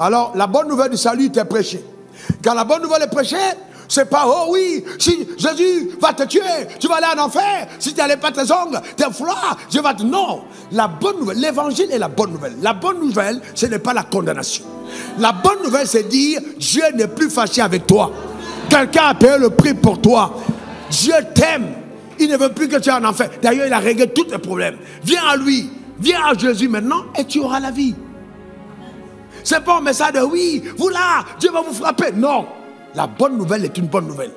Alors, la bonne nouvelle du salut t'est prêchée. Quand la bonne nouvelle est prêchée, c'est pas, oh oui, si Jésus va te tuer, tu vas aller en enfer. Si tu n'allais pas tes ongles, tes froids, je vais te... Non, la bonne nouvelle, l'évangile est la bonne nouvelle. La bonne nouvelle, ce n'est pas la condamnation. La bonne nouvelle, c'est dire, Dieu n'est plus fâché avec toi. Quelqu'un a payé le prix pour toi. Dieu t'aime. Il ne veut plus que tu aies en enfer. D'ailleurs, il a réglé tous tes problèmes. Viens à lui, viens à Jésus maintenant et tu auras la vie. C'est pas un message de oui, vous là, Dieu va vous frapper. Non, la bonne nouvelle est une bonne nouvelle.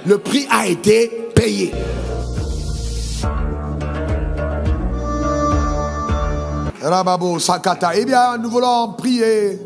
Le prix a été payé. Rababo Sakata. Eh bien, nous voulons prier.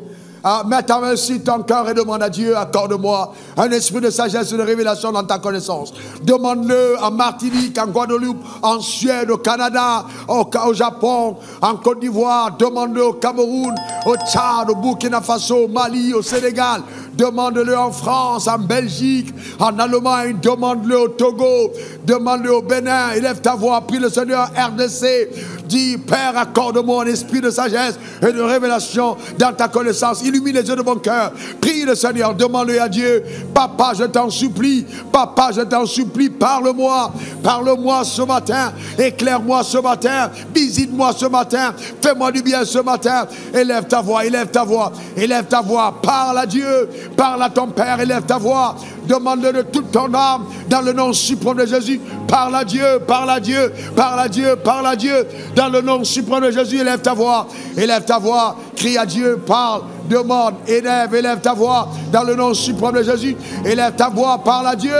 Mets ta main sur ton cœur et demande à Dieu, accorde-moi un esprit de sagesse et de révélation dans ta connaissance. Demande-le en Martinique, en Guadeloupe, en Suède, au Canada, au Japon, en Côte d'Ivoire. Demande-le au Cameroun, au Tchad, au Burkina Faso, au Mali, au Sénégal. Demande-le en France, en Belgique, en Allemagne. Demande-le au Togo. Demande-le au Bénin. Élève ta voix, prie le Seigneur RDC. Dis, Père, accorde-moi un esprit de sagesse et de révélation dans ta connaissance. Illumine les yeux de mon cœur. Prie le Seigneur, demande-le à Dieu. Papa, je t'en supplie. Papa, je t'en supplie. Parle-moi. Parle-moi ce matin. Éclaire-moi ce matin. Visite-moi ce matin. Fais-moi du bien ce matin. Élève ta voix, élève ta voix. Élève ta voix. Parle à Dieu. Parle à ton Père. Élève ta voix. Demande-le de toute ton âme. Dans le nom suprême de Jésus. Parle à Dieu. Parle à Dieu. Parle à Dieu. Parle à Dieu. Dans le nom suprême de Jésus. Élève ta voix. Élève ta voix. Crie à Dieu. Parle. Demande, élève ta voix dans le nom suprême de Jésus. Élève ta voix, parle à Dieu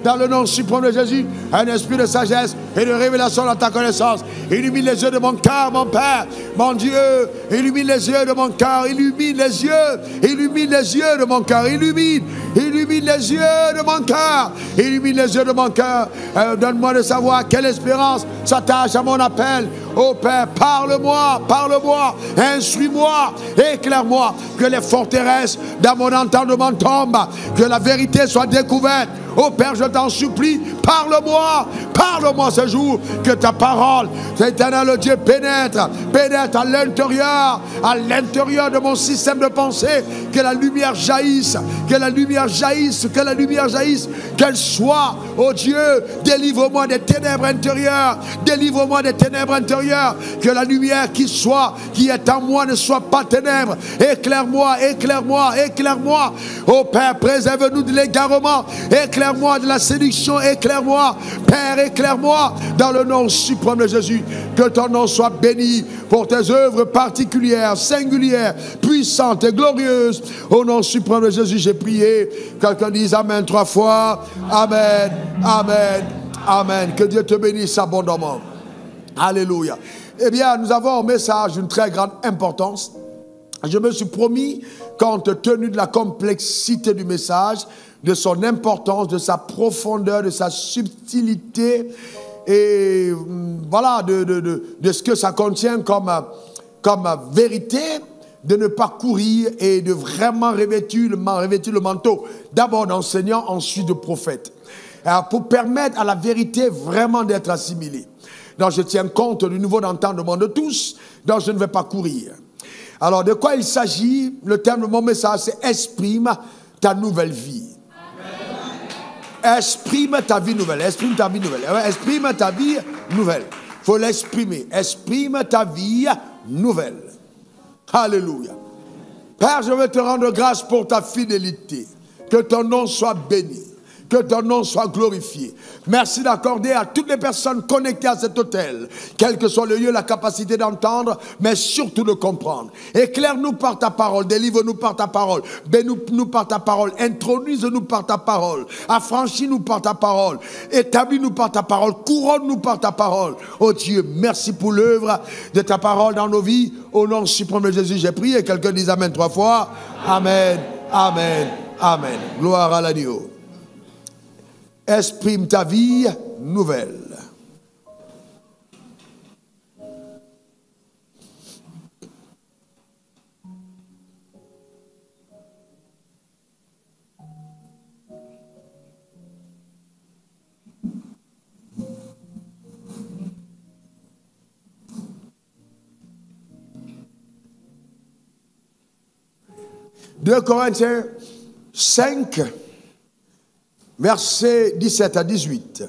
dans le nom suprême de Jésus. Un esprit de sagesse et de révélation dans ta connaissance. Illumine les yeux de mon cœur, mon Père, mon Dieu. Illumine les yeux de mon cœur. Illumine les yeux. Illumine les yeux de mon cœur. Illumine les yeux de mon cœur. Illumine les yeux de mon cœur. Donne-moi de savoir quelle espérance s'attache à mon appel. Oh Père, parle-moi, parle-moi, instruis-moi, éclaire-moi, que les forteresses dans mon entendement tombent, que la vérité soit découverte. Oh Père, je t'en supplie, parle-moi, parle-moi ce jour, que ta parole, éternel Dieu, pénètre à l'intérieur de mon système de pensée, que la lumière jaillisse, que la lumière jaillisse, que la lumière jaillisse, qu'elle soit, oh Dieu, délivre-moi des ténèbres intérieures, délivre-moi des ténèbres intérieures, que la lumière qui est en moi ne soit pas ténèbres, éclaire-moi, éclaire-moi, éclaire-moi, oh Père, préserve-nous de l'égarement, éclaire-moi de la séduction, éclaire-moi, Père, éclaire-moi, dans le nom suprême de Jésus, que ton nom soit béni pour tes œuvres particulières, singulières, puissantes et glorieuses, au nom suprême de Jésus, j'ai prié. Quelqu'un dise Amen 3 fois, Amen, Amen, Amen, que Dieu te bénisse abondamment. Alléluia. Eh bien, nous avons un message d'une très grande importance. Je me suis promis, compte tenu de la complexité du message, de son importance, de sa profondeur, de sa subtilité, et voilà, de ce que ça contient comme vérité, de ne pas courir et de vraiment revêtir le manteau, d'abord d'enseignant, ensuite de prophète, pour permettre à la vérité vraiment d'être assimilée. Donc je tiens compte du niveau d'entendement de tous, donc je ne vais pas courir. Alors de quoi il s'agit? Le terme de mon message, c'est exprime ta nouvelle vie. Exprime ta vie nouvelle. Exprime ta vie nouvelle. Exprime ta vie nouvelle. Il faut l'exprimer. Exprime ta vie nouvelle. Alléluia. Père, je veux te rendre grâce pour ta fidélité. Que ton nom soit béni. Que ton nom soit glorifié. Merci d'accorder à toutes les personnes connectées à cet hôtel, quel que soit le lieu, la capacité d'entendre, mais surtout de comprendre. Éclaire-nous par ta parole, délivre-nous par ta parole, bénis-nous par ta parole, introduise-nous par ta parole, affranchis-nous par ta parole, établis-nous par ta parole, couronne-nous par ta parole. Oh Dieu, merci pour l'œuvre de ta parole dans nos vies. Au nom suprême de Jésus, j'ai prié. Quelqu'un dise Amen 3 fois. Amen, Amen, Amen. Gloire à l'agneau. Exprime ta vie nouvelle. 2 Corinthiens 5, versets 17 à 18.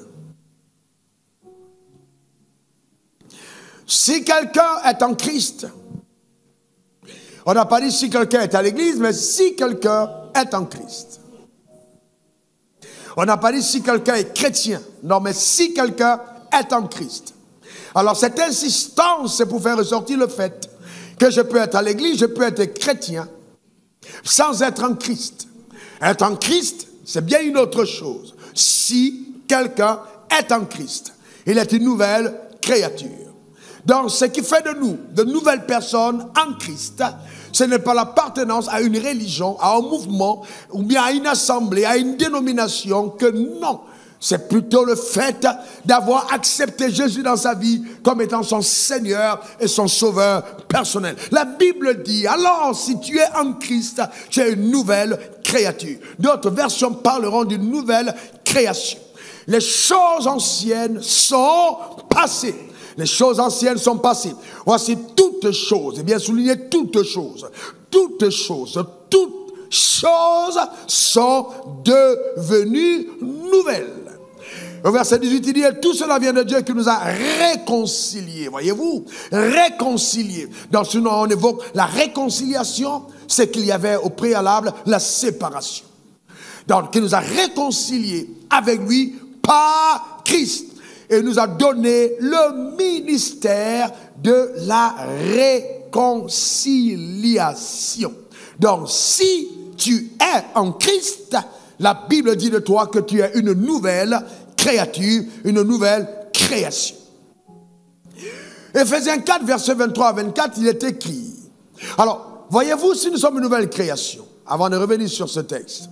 Si quelqu'un est en Christ, on n'a pas dit si quelqu'un est à l'église, mais si quelqu'un est en Christ. On n'a pas dit si quelqu'un est chrétien, non, mais si quelqu'un est en Christ. Alors cette insistance, c'est pour faire ressortir le fait que je peux être à l'église, je peux être chrétien, sans être en Christ. Être en Christ, c'est bien une autre chose. Si quelqu'un est en Christ, il est une nouvelle créature. Donc, ce qui fait de nous de nouvelles personnes en Christ, ce n'est pas l'appartenance à une religion, à un mouvement, ou bien à une assemblée, à une dénomination, que non. C'est plutôt le fait d'avoir accepté Jésus dans sa vie comme étant son Seigneur et son Sauveur personnel. La Bible dit, alors si tu es en Christ, tu es une nouvelle créature. D'autres versions parleront d'une nouvelle création. Les choses anciennes sont passées. Les choses anciennes sont passées. Voici toutes choses, et bien souligné toutes choses. Toutes choses, toutes choses sont devenues nouvelles. Au verset 18, il dit, tout cela vient de Dieu qui nous a réconciliés. Voyez-vous, réconciliés. Dans ce nom, on évoque la réconciliation, c'est qu'il y avait au préalable la séparation. Donc, qui nous a réconciliés avec lui par Christ. Et nous a donné le ministère de la réconciliation. Donc, si tu es en Christ, la Bible dit de toi que tu es une nouvelle créature, une nouvelle création. Éphésiens 4, verset 23 à 24, il est écrit. Alors, voyez-vous, si nous sommes une nouvelle création, avant de revenir sur ce texte,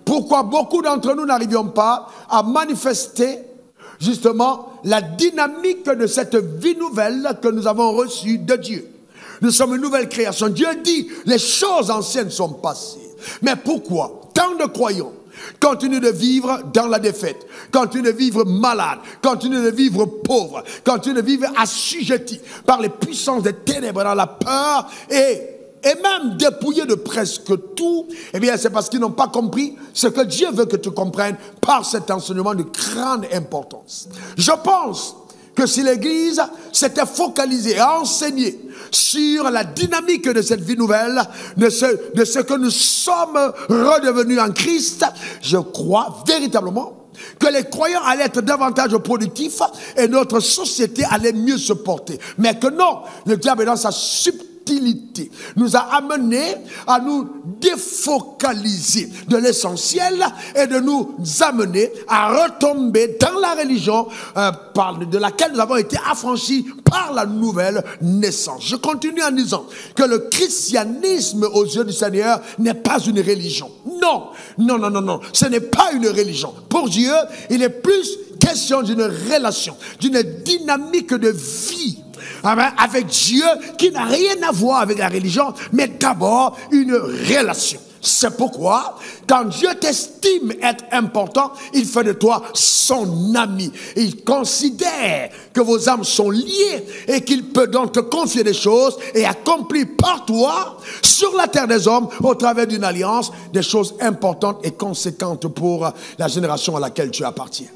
pourquoi beaucoup d'entre nous n'arrivions pas à manifester justement la dynamique de cette vie nouvelle que nous avons reçue de Dieu. Nous sommes une nouvelle création. Dieu dit, les choses anciennes sont passées. Mais pourquoi tant de croyants continuent de vivre dans la défaite, continuent de vivre malades, continuent de vivre pauvres, continuent de vivre assujettis par les puissances des ténèbres, dans la peur et même dépouillés de presque tout? Eh bien, c'est parce qu'ils n'ont pas compris ce que Dieu veut que tu comprennes par cet enseignement de grande importance. Je pense que si l'Église s'était focalisée et enseignée sur la dynamique de cette vie nouvelle, de ce que nous sommes redevenus en Christ, je crois véritablement que les croyants allaient être davantage productifs et notre société allait mieux se porter. Mais que non, le diable est dans sa subtilité nous a amenés à nous défocaliser de l'essentiel et de nous amener à retomber dans la religion de laquelle nous avons été affranchis par la nouvelle naissance. Je continue en disant que le christianisme aux yeux du Seigneur n'est pas une religion. Non, non, non, non, non, ce n'est pas une religion. Pour Dieu, il est plus question d'une relation, d'une dynamique de vie avec Dieu qui n'a rien à voir avec la religion, mais d'abord une relation. C'est pourquoi, quand Dieu t'estime être important, il fait de toi son ami. Il considère que vos âmes sont liées et qu'il peut donc te confier des choses et accomplir par toi, sur la terre des hommes, au travers d'une alliance, des choses importantes et conséquentes pour la génération à laquelle tu appartiens.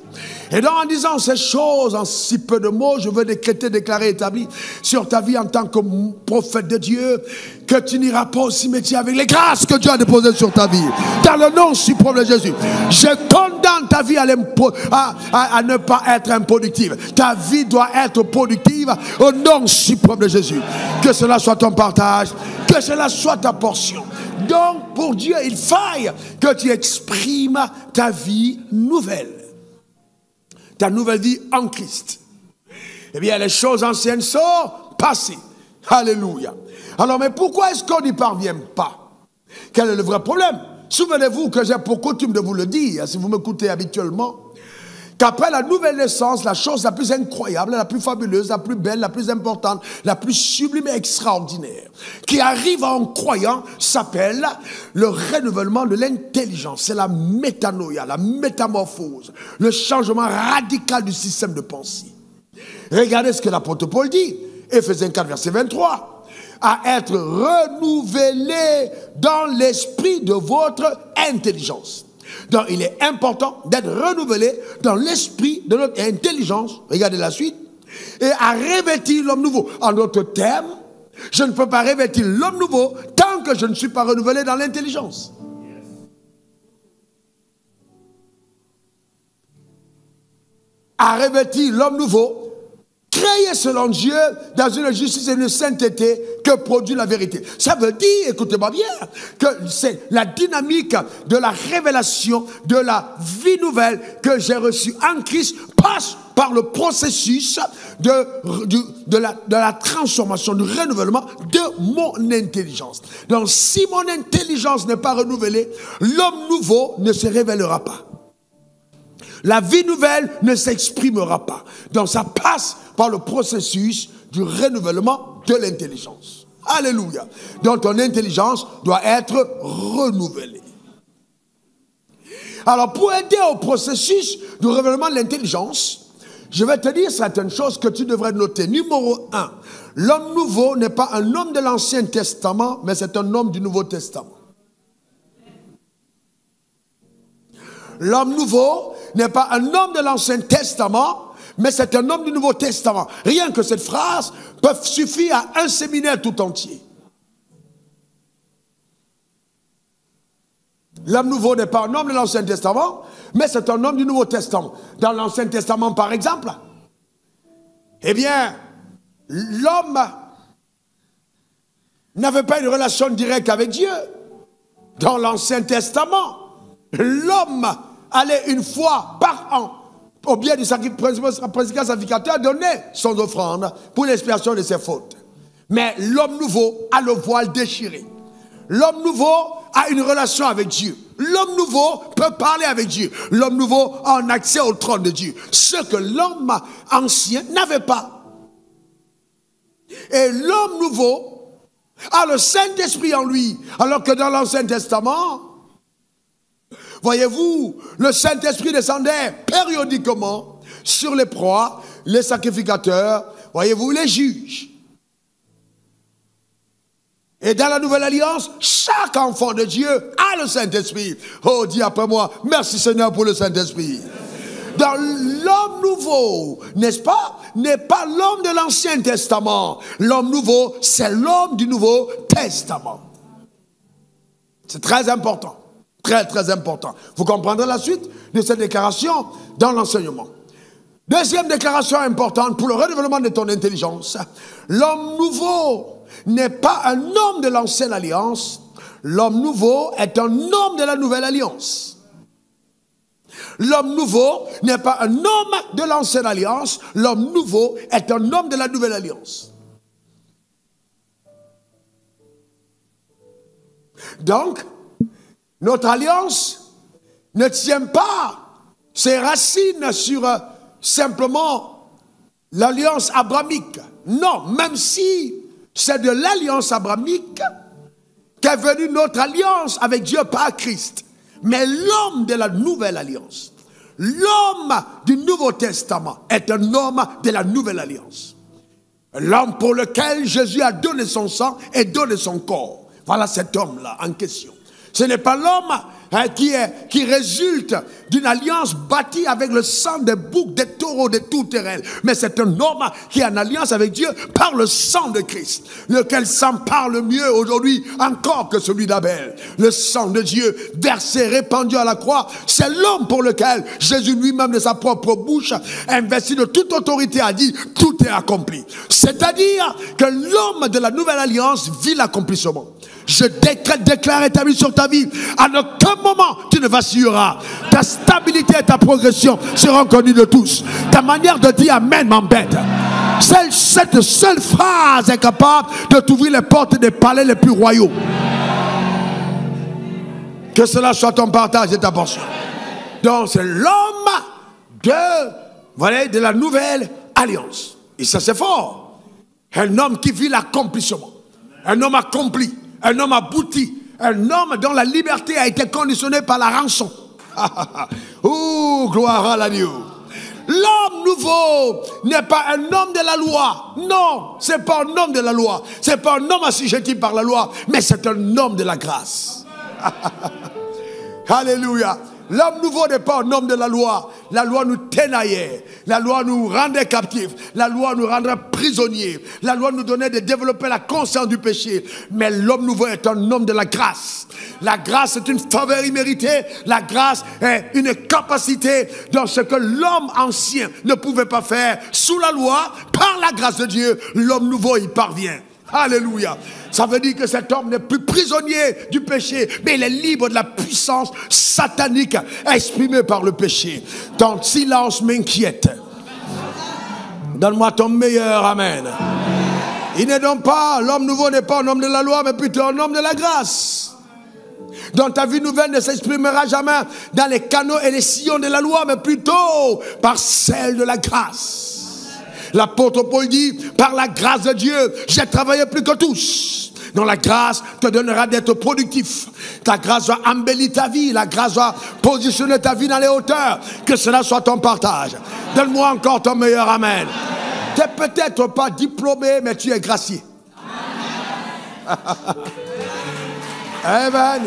Et donc, en disant ces choses en si peu de mots, je veux décréter, déclarer, établir sur ta vie en tant que prophète de Dieu, que tu n'iras pas au cimetière avec les grâces que Dieu a déposées sur ta vie. Dans le nom suprême de Jésus, je condamne ta vie à ne pas être improductive. Ta vie doit être productive au nom suprême de Jésus. Que cela soit ton partage, que cela soit ta portion. Donc, pour Dieu, il faille que tu exprimes ta vie nouvelle. Ta nouvelle vie en Christ. Eh bien, les choses anciennes sont passées. Alléluia. Alors, mais pourquoi est-ce qu'on n'y parvient pas? Quel est le vrai problème? Souvenez-vous que j'ai pour coutume de vous le dire, si vous m'écoutez habituellement, qu'après la nouvelle naissance, la chose la plus incroyable, la plus fabuleuse, la plus belle, la plus importante, la plus sublime et extraordinaire, qui arrive à un croyant, s'appelle le renouvellement de l'intelligence. C'est la métanoïa, la métamorphose, le changement radical du système de pensée. Regardez ce que l'apôtre Paul dit, Éphésiens 4, verset 23. à être renouvelé dans l'esprit de votre intelligence. Donc, il est important d'être renouvelé dans l'esprit de notre intelligence. Regardez la suite. Et à revêtir l'homme nouveau. En d'autres termes, je ne peux pas revêtir l'homme nouveau tant que je ne suis pas renouvelé dans l'intelligence. À revêtir l'homme nouveau, créé selon Dieu dans une justice et une sainteté que produit la vérité. Ça veut dire, écoutez-moi bien, que c'est la dynamique de la révélation de la vie nouvelle que j'ai reçue en Christ passe par le processus de la transformation, du renouvellement de mon intelligence. Donc si mon intelligence n'est pas renouvelée, l'homme nouveau ne se révélera pas. La vie nouvelle ne s'exprimera pas. Donc ça passe par le processus du renouvellement de l'intelligence. Alléluia. Donc ton intelligence doit être renouvelée. Alors pour aider au processus du renouvellement de l'intelligence, je vais te dire certaines choses que tu devrais noter. Numéro 1, l'homme nouveau n'est pas un homme de l'Ancien Testament, mais c'est un homme du Nouveau Testament. L'homme nouveau n'est pas un homme de l'Ancien Testament, mais c'est un homme du Nouveau Testament. Rien que cette phrase peut suffire à un séminaire tout entier. L'homme nouveau n'est pas un homme de l'Ancien Testament, mais c'est un homme du Nouveau Testament. Dans l'Ancien Testament, par exemple, eh bien, l'homme n'avait pas une relation directe avec Dieu. Dans l'Ancien Testament, l'homme allait une fois par an au bien du principal sacrificateur donner son offrande pour l'expiation de ses fautes. Mais l'homme nouveau a le voile déchiré. L'homme nouveau a une relation avec Dieu. L'homme nouveau peut parler avec Dieu. L'homme nouveau a un accès au trône de Dieu. Ce que l'homme ancien n'avait pas. Et l'homme nouveau a le Saint-Esprit en lui. Alors que dans l'Ancien Testament, voyez-vous, le Saint-Esprit descendait périodiquement sur les proies, les sacrificateurs, voyez-vous, les juges. Et dans la Nouvelle Alliance, chaque enfant de Dieu a le Saint-Esprit. Oh, dis après moi, merci Seigneur pour le Saint-Esprit. Dans l'homme nouveau, n'est-ce pas, n'est pas l'homme de l'Ancien Testament. L'homme nouveau, c'est l'homme du Nouveau Testament. C'est très important. Très, très important. Vous comprendrez la suite de cette déclaration dans l'enseignement. Deuxième déclaration importante pour le renouvellement de ton intelligence. L'homme nouveau n'est pas un homme de l'ancienne alliance. L'homme nouveau est un homme de la nouvelle alliance. L'homme nouveau n'est pas un homme de l'ancienne alliance. L'homme nouveau est un homme de la nouvelle alliance. Donc, notre alliance ne tient pas ses racines sur simplement l'alliance abrahamique. Non, même si c'est de l'alliance abrahamique qu'est venue notre alliance avec Dieu par Christ. Mais l'homme de la nouvelle alliance, l'homme du Nouveau Testament est un homme de la nouvelle alliance. L'homme pour lequel Jésus a donné son sang et donné son corps. Voilà cet homme-là en question. Ce n'est pas l'homme qui résulte d'une alliance bâtie avec le sang des boucs, des taureaux, des tourterelles. Mais c'est un homme qui est en alliance avec Dieu par le sang de Christ. Lequel sang parle mieux aujourd'hui encore que celui d'Abel. Le sang de Dieu versé, répandu à la croix. C'est l'homme pour lequel Jésus lui-même de sa propre bouche, investi de toute autorité, a dit tout est accompli. C'est-à-dire que l'homme de la nouvelle alliance vit l'accomplissement. Je déclare établi sur ta vie. À aucun moment tu ne vacilleras. Ta stabilité et ta progression seront connues de tous. Ta manière de dire amen m'embête. Cette seule phrase est capable de t'ouvrir les portes des palais les plus royaux. Que cela soit ton partage et ta portion. Donc c'est l'homme de la nouvelle alliance. Et ça c'est fort. Un homme qui vit l'accomplissement. Un homme accompli. Un homme abouti, un homme dont la liberté a été conditionnée par la rançon. Oh, gloire à l'agneau. L'homme nouveau n'est pas un homme de la loi. Non, ce n'est pas un homme de la loi. Ce n'est pas un homme assujetti par la loi, mais c'est un homme de la grâce. Alléluia. L'homme nouveau n'est pas un homme de la loi. La loi nous tenaillait. La loi nous rendait captifs. La loi nous rendrait prisonniers. La loi nous donnait de développer la conscience du péché. Mais l'homme nouveau est un homme de la grâce. La grâce est une faveur imméritée. La grâce est une capacité dans ce que l'homme ancien ne pouvait pas faire sous la loi. Par la grâce de Dieu, l'homme nouveau y parvient. Alléluia. Ça veut dire que cet homme n'est plus prisonnier du péché, mais il est libre de la puissance satanique exprimée par le péché. Ton silence m'inquiète. Donne-moi ton meilleur amen. Il n'est donc pas, l'homme nouveau n'est pas un homme de la loi, mais plutôt un homme de la grâce. Donc ta vie nouvelle ne s'exprimera jamais dans les canaux et les sillons de la loi, mais plutôt par celle de la grâce. L'apôtre Paul dit, par la grâce de Dieu, j'ai travaillé plus que tous. Donc la grâce te donnera d'être productif. Ta grâce va embellir ta vie. La grâce va positionner ta vie dans les hauteurs. Que cela soit ton partage. Donne-moi encore ton meilleur amen. Tu n'es peut-être pas diplômé, mais tu es gracié. Amen.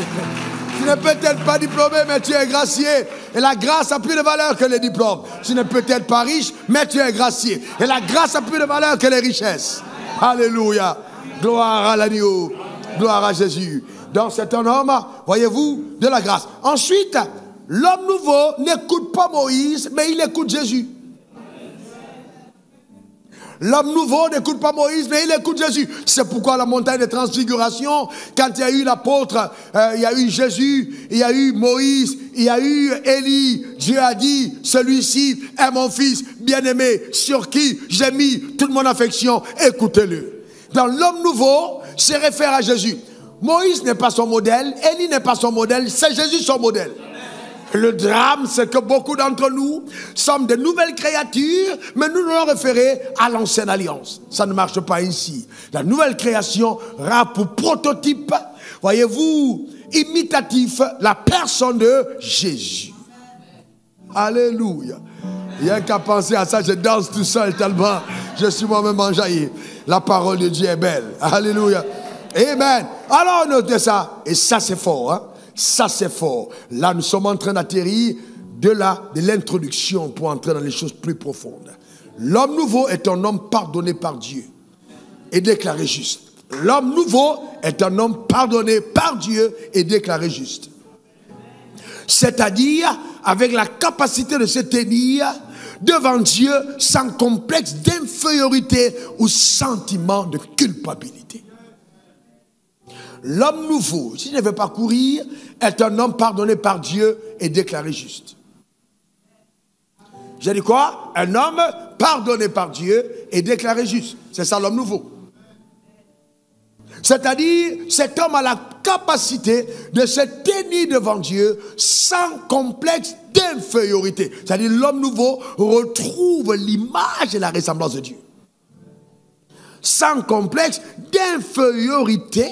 Tu n'es peut-être pas diplômé, mais tu es gracié. Et la grâce a plus de valeur que les diplômes. Tu n'es peut-être pas riche, mais tu es gracié. Et la grâce a plus de valeur que les richesses. Alléluia. Gloire à l'agneau. Gloire à Jésus. Donc c'est un homme, voyez-vous, de la grâce. Ensuite, l'homme nouveau n'écoute pas Moïse, mais il écoute Jésus. L'homme nouveau n'écoute pas Moïse, mais il écoute Jésus. C'est pourquoi la montagne de transfiguration, quand il y a eu l'apôtre, il y a eu Jésus, il y a eu Moïse, il y a eu Élie. Dieu a dit, celui-ci est mon fils bien-aimé, sur qui j'ai mis toute mon affection, écoutez-le. Dans l'homme nouveau, c'est réfère à Jésus. Moïse n'est pas son modèle, Élie n'est pas son modèle, c'est Jésus son modèle. Le drame, c'est que beaucoup d'entre nous sommes de nouvelles créatures, mais nous nous référons à l'ancienne alliance. Ça ne marche pas ainsi. La nouvelle création a pour prototype, voyez-vous, imitatif, la personne de Jésus. Alléluia. Il y a qu'à penser à ça, je danse tout seul tellement je suis moi-même enjaillé. La parole de Dieu est belle. Alléluia. Amen. Alors notez ça. Et ça c'est fort, hein. Ça c'est fort. Là nous sommes en train d'atterrir de l'introduction pour entrer dans les choses plus profondes. L'homme nouveau est un homme pardonné par Dieu et déclaré juste. L'homme nouveau est un homme pardonné par Dieu et déclaré juste. C'est-à-dire avec la capacité de se tenir devant Dieu sans complexe d'infériorité ou sentiment de culpabilité. L'homme nouveau, s'il ne veut pas courir, est un homme pardonné par Dieu et déclaré juste. J'ai dit quoi? Un homme pardonné par Dieu et déclaré juste. C'est ça l'homme nouveau. C'est-à-dire, cet homme a la capacité de se tenir devant Dieu sans complexe d'infériorité. C'est-à-dire, l'homme nouveau retrouve l'image et la ressemblance de Dieu. Sans complexe d'infériorité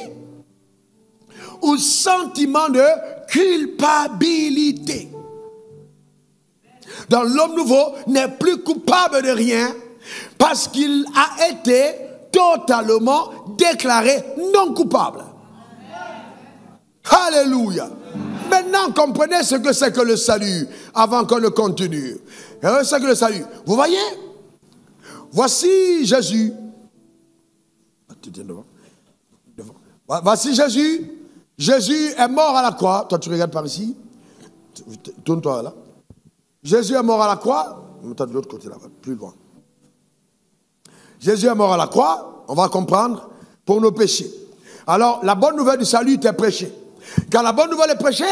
ou sentiment de culpabilité. Donc l'homme nouveau n'est plus coupable de rien parce qu'il a été totalement déclaré non coupable. Alléluia. Maintenant comprenez ce que c'est que le salut avant qu'on ne continue. C'est que le salut. Vous voyez? Voici Jésus. Voici Jésus. Jésus est mort à la croix. Toi, tu regardes par ici. Tourne-toi là. Jésus est mort à la croix. De l'autre côté là-bas, plus loin. Jésus est mort à la croix. On va comprendre pour nos péchés. Alors, la bonne nouvelle du salut t'est prêchée. Quand la bonne nouvelle est prêchée,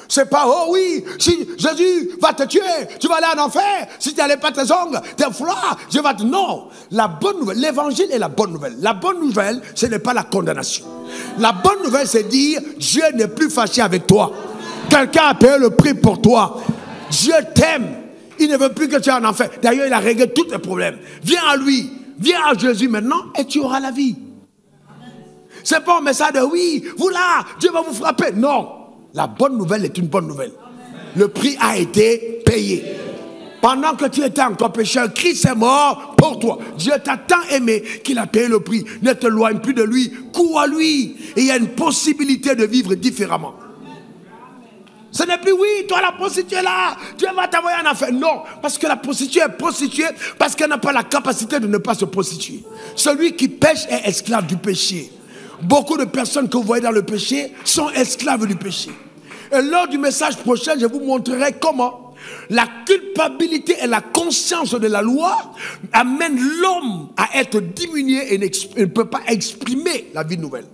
c'est pas, oh oui, si Jésus va te tuer, tu vas aller en enfer. Si tu n'allais pas tes ongles, tes froids, je vais te... Non, la bonne nouvelle, l'évangile est la bonne nouvelle. La bonne nouvelle, ce n'est pas la condamnation. La bonne nouvelle, c'est dire, Dieu n'est plus fâché avec toi. Quelqu'un a payé le prix pour toi. Dieu t'aime. Il ne veut plus que tu ailles en enfer. D'ailleurs, il a réglé tous tes problèmes. Viens à lui. Viens à Jésus maintenant et tu auras la vie. C'est pas un message de oui, vous là, Dieu va vous frapper. Non. La bonne nouvelle est une bonne nouvelle. Le prix a été payé. Pendant que tu étais encore pécheur, Christ est mort pour toi. Dieu t'a tant aimé qu'il a payé le prix. Ne t'éloigne plus de lui, cours à lui. Et il y a une possibilité de vivre différemment. Ce n'est plus, oui, toi la prostituée là, Dieu va t'envoyer en enfer. Non, parce que la prostituée est prostituée, parce qu'elle n'a pas la capacité de ne pas se prostituer. Celui qui pêche est esclave du péché. Beaucoup de personnes que vous voyez dans le péché sont esclaves du péché. Et lors du message prochain, je vous montrerai comment la culpabilité et la conscience de la loi amènent l'homme à être diminué et ne peut pas exprimer la vie nouvelle.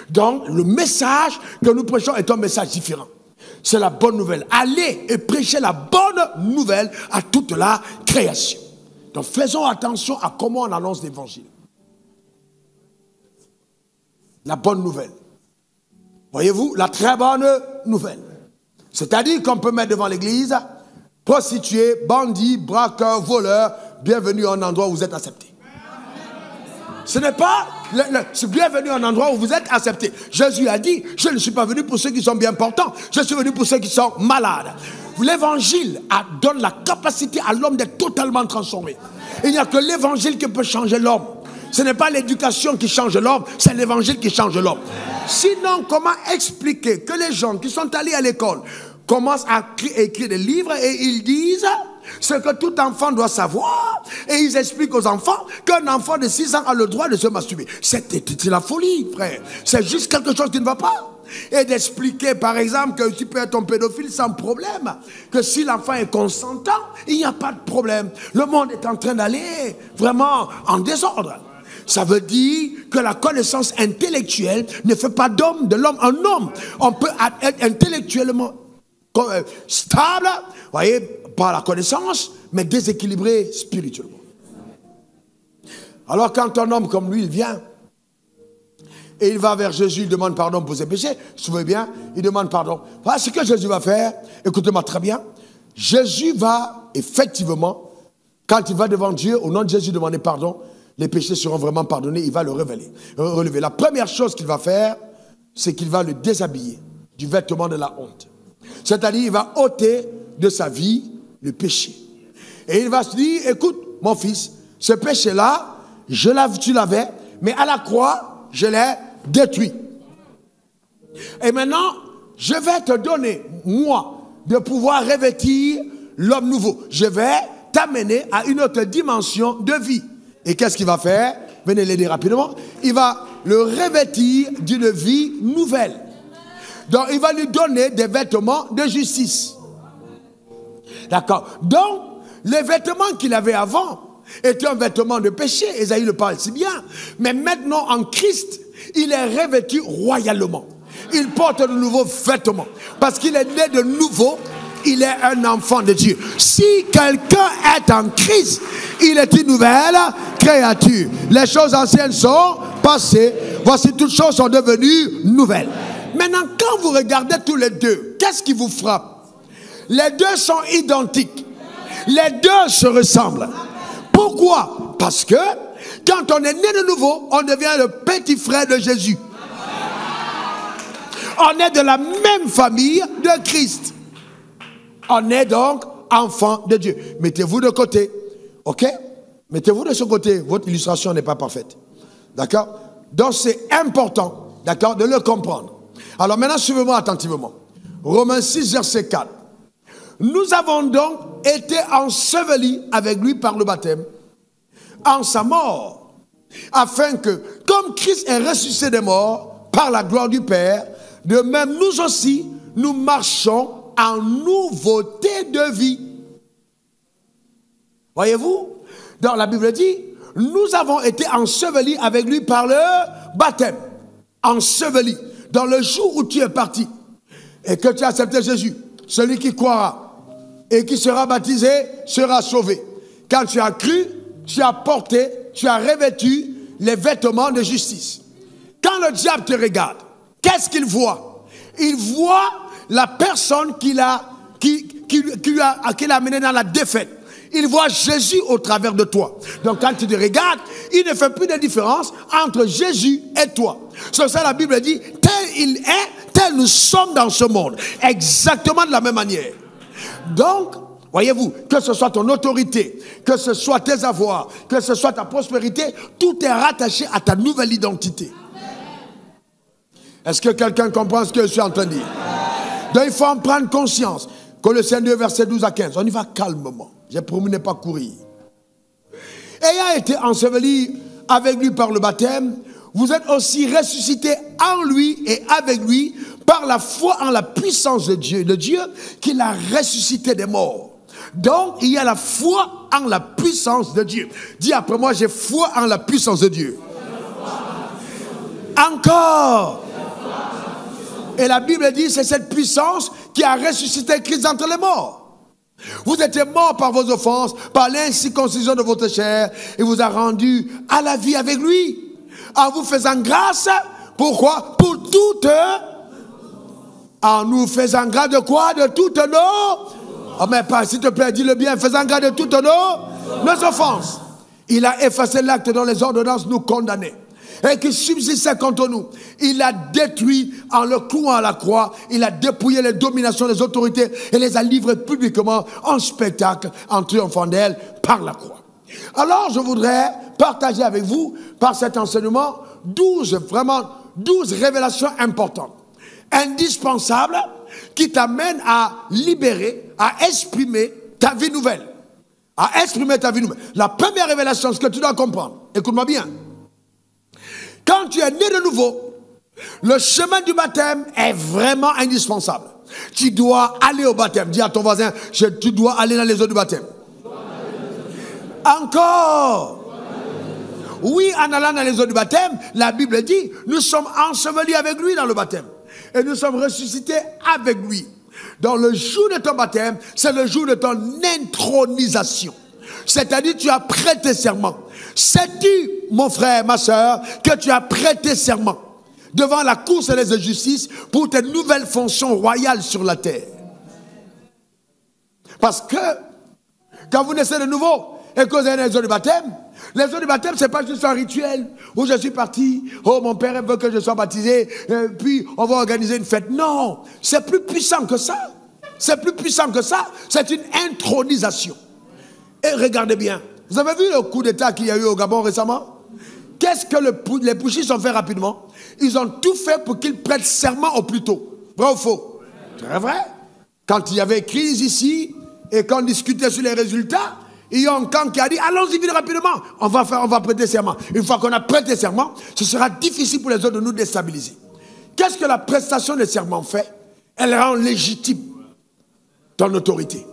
Donc, le message que nous prêchons est un message différent. C'est la bonne nouvelle. Allez et prêchez la bonne nouvelle à toute la création. Donc, faisons attention à comment on annonce l'évangile. La bonne nouvelle. Voyez-vous, la très bonne nouvelle. C'est-à-dire qu'on peut mettre devant l'église prostituée, bandit, braqueur, voleur, bienvenue à un endroit où vous êtes accepté. Ce n'est pas bienvenue à un endroit où vous êtes accepté. Jésus a dit, je ne suis pas venu pour ceux qui sont bien portants, je suis venu pour ceux qui sont malades. L'évangile donne la capacité à l'homme d'être totalement transformé. Il n'y a que l'évangile qui peut changer l'homme. Ce n'est pas l'éducation qui change l'homme, c'est l'évangile qui change l'homme. Sinon, comment expliquer que les gens qui sont allés à l'école commencent à écrire des livres et ils disent ce que tout enfant doit savoir, et ils expliquent aux enfants qu'un enfant de 6 ans a le droit de se masturber. C'est la folie, frère. C'est juste quelque chose qui ne va pas. Et d'expliquer, par exemple, que tu peux être un pédophile sans problème, que si l'enfant est consentant, il n'y a pas de problème. Le monde est en train d'aller vraiment en désordre. Ça veut dire que la connaissance intellectuelle ne fait pas d'homme, de l'homme un homme. On peut être intellectuellement stable, voyez, par la connaissance, mais déséquilibré spirituellement. Alors quand un homme comme lui, il vient, et il va vers Jésus, il demande pardon pour ses péchés, vous vous souvenez bien, il demande pardon. Voilà ce que Jésus va faire, écoutez-moi très bien. Jésus va, effectivement, quand il va devant Dieu, au nom de Jésus, demander pardon, les péchés seront vraiment pardonnés, il va le relever. La première chose qu'il va faire, c'est qu'il va le déshabiller du vêtement de la honte. C'est-à-dire, il va ôter de sa vie le péché. Et il va se dire, écoute, mon fils, ce péché-là, tu l'avais, mais à la croix, je l'ai détruit. Et maintenant, je vais te donner, moi, de pouvoir revêtir l'homme nouveau. Je vais t'amener à une autre dimension de vie. Et qu'est-ce qu'il va faire? Venez l'aider rapidement. Il va le revêtir d'une vie nouvelle. Donc, il va lui donner des vêtements de justice. D'accord? Donc, les vêtements qu'il avait avant étaient un vêtement de péché. Esaïe le parle si bien. Mais maintenant, en Christ, il est revêtu royalement. Il porte de nouveaux vêtements. Parce qu'il est né de nouveau. Il est un enfant de Dieu. Si quelqu'un est en Christ, il est une nouvelle créature. Les choses anciennes sont passées. Voici, toutes choses sont devenues nouvelles. Maintenant, quand vous regardez tous les deux, qu'est-ce qui vous frappe? Les deux sont identiques. Les deux se ressemblent. Pourquoi? Parce que quand on est né de nouveau, on devient le petit frère de Jésus. On est de la même famille de Christ. On est donc enfant de Dieu. Mettez-vous de côté. Ok? Mettez-vous de ce côté. Votre illustration n'est pas parfaite. D'accord? Donc c'est important, d'accord, de le comprendre. Alors maintenant, suivez-moi attentivement. Romains 6, verset 4. Nous avons donc été ensevelis avec lui par le baptême, en sa mort, afin que, comme Christ est ressuscité des morts par la gloire du Père, de même nous aussi, nous marchons en nouveauté de vie. Voyez-vous? Dans la Bible dit, nous avons été ensevelis avec lui par le baptême. Ensevelis. Dans le jour où tu es parti et que tu as accepté Jésus, celui qui croira et qui sera baptisé sera sauvé. Quand tu as cru, tu as porté, tu as revêtu les vêtements de justice. Quand le diable te regarde, qu'est-ce qu'il voit? Il voit la personne qu'il a amené dans la défaite. Il voit Jésus au travers de toi. Donc quand tu te regardes, il ne fait plus de différence entre Jésus et toi. C'est ça la Bible dit, tel il est, tel nous sommes dans ce monde. Exactement de la même manière. Donc, Voyez-vous, que ce soit ton autorité, que ce soit tes avoirs, que ce soit ta prospérité, tout est rattaché à ta nouvelle identité. Est-ce que quelqu'un comprend ce que je suis en train de dire? Donc il faut en prendre conscience. Colossiens 2, versets 12 à 15. On y va calmement. J'ai promis de ne pas courir. Ayant été enseveli avec lui par le baptême, vous êtes aussi ressuscités en lui et avec lui par la foi en la puissance de Dieu. Le Dieu qui l'a ressuscité des morts. Donc, il y a la foi en la puissance de Dieu. Dis après moi, j'ai foi en la puissance de Dieu. Encore. Et la Bible dit, c'est cette puissance qui a ressuscité Christ d'entre les morts. Vous étiez morts par vos offenses, par l'incirconcision de votre chair, et vous a rendu à la vie avec lui, en vous faisant grâce. Pourquoi? Pour toutes. En nous faisant grâce de quoi? De toutes nos. Oh mais pas, s'il te plaît, dis-le bien, faisant grâce de toutes nos offenses. Il a effacé l'acte dont les ordonnances nous condamnaient et qui subsistait contre nous. Il a détruit en le clouant à la croix. Il a dépouillé les dominations des autorités et les a livrées publiquement en spectacle, en triomphant d'elles par la croix. Alors je voudrais partager avec vous, par cet enseignement, 12 révélations importantes, indispensables, qui t'amènent à libérer, à exprimer ta vie nouvelle. À exprimer ta vie nouvelle. La première révélation, ce que tu dois comprendre, écoute-moi bien. Quand tu es né de nouveau, le chemin du baptême est vraiment indispensable. Tu dois aller au baptême. Dis à ton voisin, tu dois aller dans les eaux du baptême. Encore. Oui, en allant dans les eaux du baptême, la Bible dit, nous sommes ensevelis avec lui dans le baptême. Et nous sommes ressuscités avec lui. Dans le jour de ton baptême, c'est le jour de ton intronisation. C'est-à-dire, tu as prêté serment. Sais-tu, mon frère, ma soeur, que tu as prêté serment devant la cour céleste de justice pour tes nouvelles fonctions royales sur la terre? Parce que, quand vous naissez de nouveau et que vous avez les eaux du baptême, les eaux du baptême, ce n'est pas juste un rituel où je suis parti, oh mon père veut que je sois baptisé, puis on va organiser une fête. Non, c'est plus puissant que ça. C'est plus puissant que ça. C'est une intronisation. Et regardez bien, vous avez vu le coup d'état qu'il y a eu au Gabon récemment? Qu'est-ce que les putschistes ont fait rapidement? Ils ont tout fait pour qu'ils prêtent serment au plus tôt. Vrai ou faux? Très vrai. Quand il y avait crise ici et qu'on discutait sur les résultats, il y a un camp qui a dit, allons-y vite rapidement, on va prêter serment. Une fois qu'on a prêté serment, ce sera difficile pour les autres de nous déstabiliser. Qu'est-ce que la prestation de serment fait? Elle rend légitime ton autorité.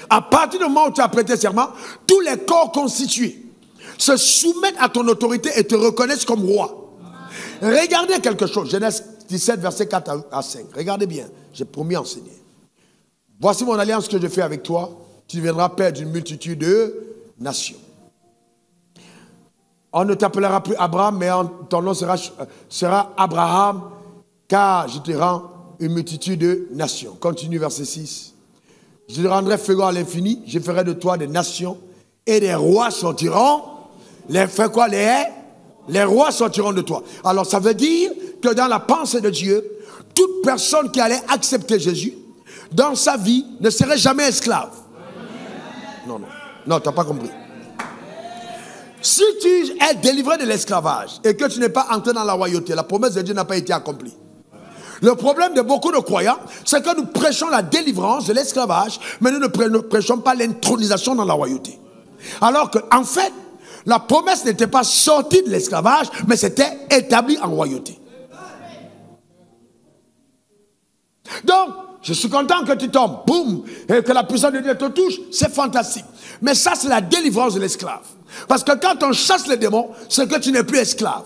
À partir du moment où tu as prêté serment, tous les corps constitués se soumettent à ton autorité et te reconnaissent comme roi. Regardez quelque chose, Genèse 17, verset 4 à 5. Regardez bien, j'ai promis enseigner. Voici mon alliance que je fais avec toi. Tu deviendras père d'une multitude de nations. On ne t'appellera plus Abraham, mais ton nom sera Abraham, car je te rends une multitude de nations. Continue, verset 6. Je te rendrai fécond à l'infini, je ferai de toi des nations, et des rois sortiront. Les rois sortiront de toi. Alors ça veut dire que dans la pensée de Dieu, toute personne qui allait accepter Jésus, dans sa vie, ne serait jamais esclave. Non, tu n'as pas compris. Si tu es délivré de l'esclavage et que tu n'es pas entré dans la royauté, la promesse de Dieu n'a pas été accomplie. Le problème de beaucoup de croyants, c'est que nous prêchons la délivrance de l'esclavage, mais nous ne prêchons pas l'intronisation dans la royauté. Alors qu'en fait, la promesse n'était pas sortie de l'esclavage, mais c'était établi en royauté. Donc, je suis content que tu tombes, boum, et que la puissance de Dieu te touche, c'est fantastique. Mais ça, c'est la délivrance de l'esclave. Parce que quand on chasse les démons, c'est que tu n'es plus esclave.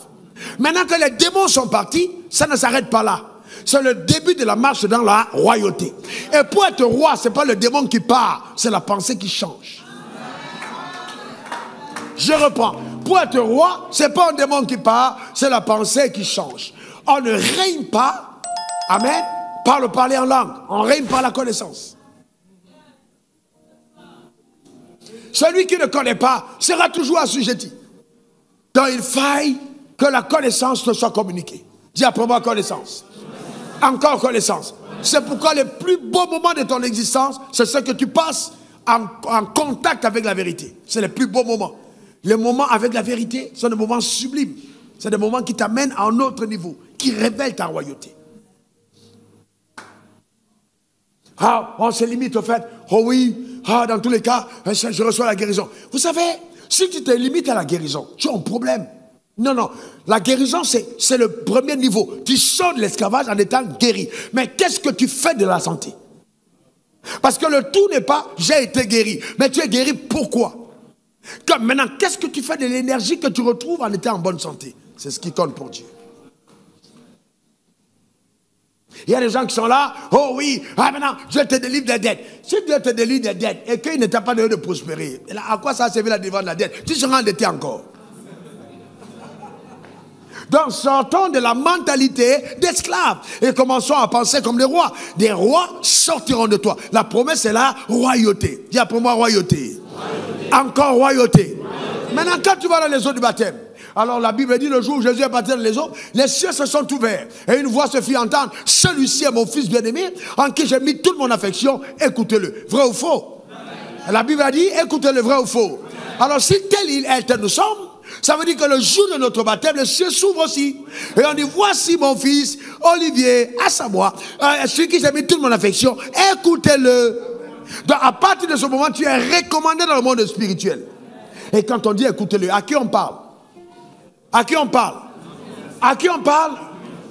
Maintenant que les démons sont partis, ça ne s'arrête pas là. C'est le début de la marche dans la royauté. Et pour être roi, ce n'est pas le démon qui part, c'est la pensée qui change. Je reprends. Pour être roi, ce n'est pas un démon qui part, c'est la pensée qui change. On ne règne pas, amen, par le parler en langue. On règne par la connaissance. Celui qui ne connaît pas sera toujours assujetti. Donc il faille que la connaissance te soit communiquée. Dis après moi connaissance. Encore connaissance. C'est pourquoi les plus beaux moments de ton existence, c'est ce que tu passes en contact avec la vérité. C'est les plus beaux moments. Les moments avec la vérité sont des moments sublimes. C'est des moments qui t'amènent à un autre niveau, qui révèlent ta royauté. Ah, on se limite au fait, oh oui, dans tous les cas, je reçois la guérison. Vous savez, si tu te limites à la guérison, tu as un problème. Non, non, la guérison, c'est le premier niveau. Tu sors de l'esclavage en étant guéri. Mais qu'est-ce que tu fais de la santé? Parce que le tout n'est pas, j'ai été guéri. Mais tu es guéri pourquoi? Comme maintenant, qu'est-ce que tu fais de l'énergie que tu retrouves en étant en bonne santé? C'est ce qui compte pour Dieu. Il y a des gens qui sont là, oh oui, maintenant, Dieu te délivre des dettes. Si Dieu te délivre des dettes et qu'il ne t'a pas donné de prospérer, à quoi ça a servi la délivrance de la dette? Tu seras endetté encore. Donc sortons de la mentalité d'esclave et commençons à penser comme des rois. Des rois sortiront de toi. La promesse est la royauté. Dis après moi royauté. Encore royauté. Maintenant quand tu vas dans les eaux du baptême, alors la Bible dit le jour où Jésus est baptisé dans les eaux, les cieux se sont ouverts et une voix se fit entendre. Celui-ci est mon fils bien-aimé en qui j'ai mis toute mon affection, écoutez-le. Vrai ou faux? La Bible a dit écoutez-le, vrai ou faux? Alors si tel il est, tel nous sommes, ça veut dire que le jour de notre baptême, les cieux s'ouvrent aussi. Et on dit, voici mon fils, Olivier, à savoir, celui qui j'ai mis toute mon affection, écoutez-le. Donc à partir de ce moment, tu es recommandé dans le monde spirituel. Et quand on dit écoutez-le, à qui on parle? À qui on parle? À qui on parle?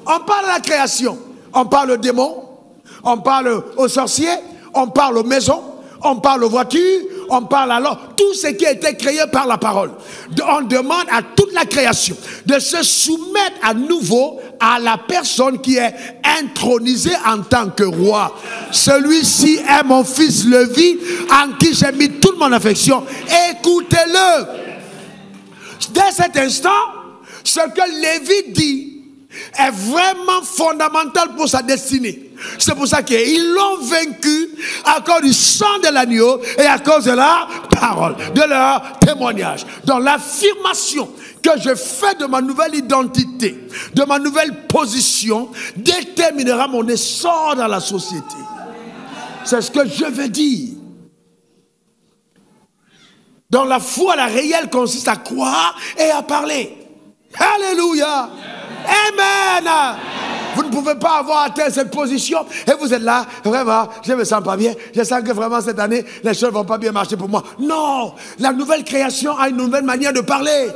On parle à la création. On parle aux démons, on parle aux sorciers, on parle aux maisons, on parle aux voitures, on parle alors tout ce qui a été créé par la parole. On demande à toute la création de se soumettre à nouveau à la personne qui est intronisée en tant que roi. Celui-ci est mon fils Lévi en qui j'ai mis toute mon affection. Écoutez-le. Dès cet instant, ce que Lévi dit est vraiment fondamental pour sa destinée. C'est pour ça qu'ils l'ont vaincu à cause du sang de l'agneau et à cause de la parole, de leur témoignage. Donc l'affirmation que je fais de ma nouvelle identité, de ma nouvelle position, déterminera mon essor dans la société. C'est ce que je veux dire. Donc la foi, la réelle, consiste à croire et à parler. Alléluia. Amen. Vous ne pouvez pas avoir atteint cette position et vous êtes là, vraiment, je ne me sens pas bien. Je sens que vraiment cette année, les choses ne vont pas bien marcher pour moi. Non, la nouvelle création a une nouvelle manière de parler.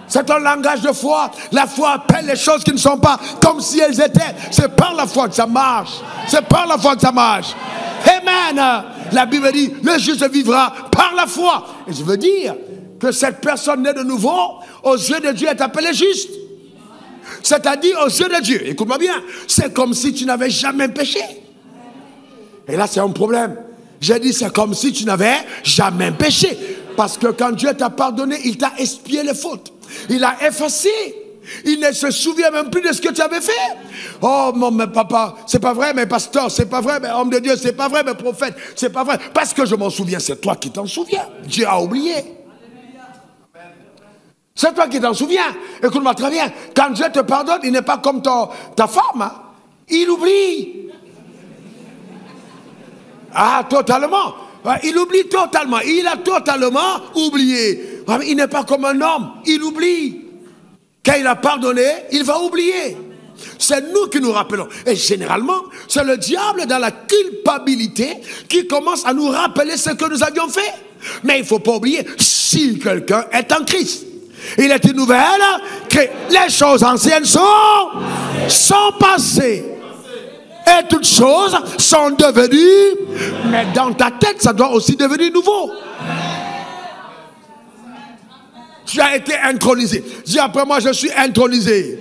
C'est un langage de foi. La foi appelle les choses qui ne sont pas comme si elles étaient. C'est par la foi que ça marche. C'est par la foi que ça marche. Amen. La Bible dit, le juste vivra par la foi. Et je veux dire que cette personne née de nouveau, aux yeux de Dieu, est appelée juste. C'est-à-dire aux yeux de Dieu, écoute-moi bien, c'est comme si tu n'avais jamais péché. Et là c'est un problème. J'ai dit c'est comme si tu n'avais jamais péché. Parce que quand Dieu t'a pardonné, il t'a expié les fautes. Il a effacé. Il ne se souvient même plus de ce que tu avais fait. Oh mon mais papa, c'est pas vrai, mais pasteur, c'est pas vrai, mais homme de Dieu, c'est pas vrai, mais prophète, c'est pas vrai. Parce que je m'en souviens, c'est toi qui t'en souviens. Dieu a oublié. C'est toi qui t'en souviens. Écoute-moi très bien. Quand Dieu te pardonne, il n'est pas comme ta femme. Hein? Il oublie. Ah, totalement. Il oublie totalement. Il a totalement oublié. Il n'est pas comme un homme. Il oublie. Quand il a pardonné, il va oublier. C'est nous qui nous rappelons. Et généralement, c'est le diable dans la culpabilité qui commence à nous rappeler ce que nous avions fait. Mais il ne faut pas oublier, si quelqu'un est en Christ, il est une nouvelle création. Les choses anciennes sont passées. Et toutes choses sont devenues. Mais dans ta tête, ça doit aussi devenir nouveau. Tu as été intronisé. Dis après moi, je suis intronisé.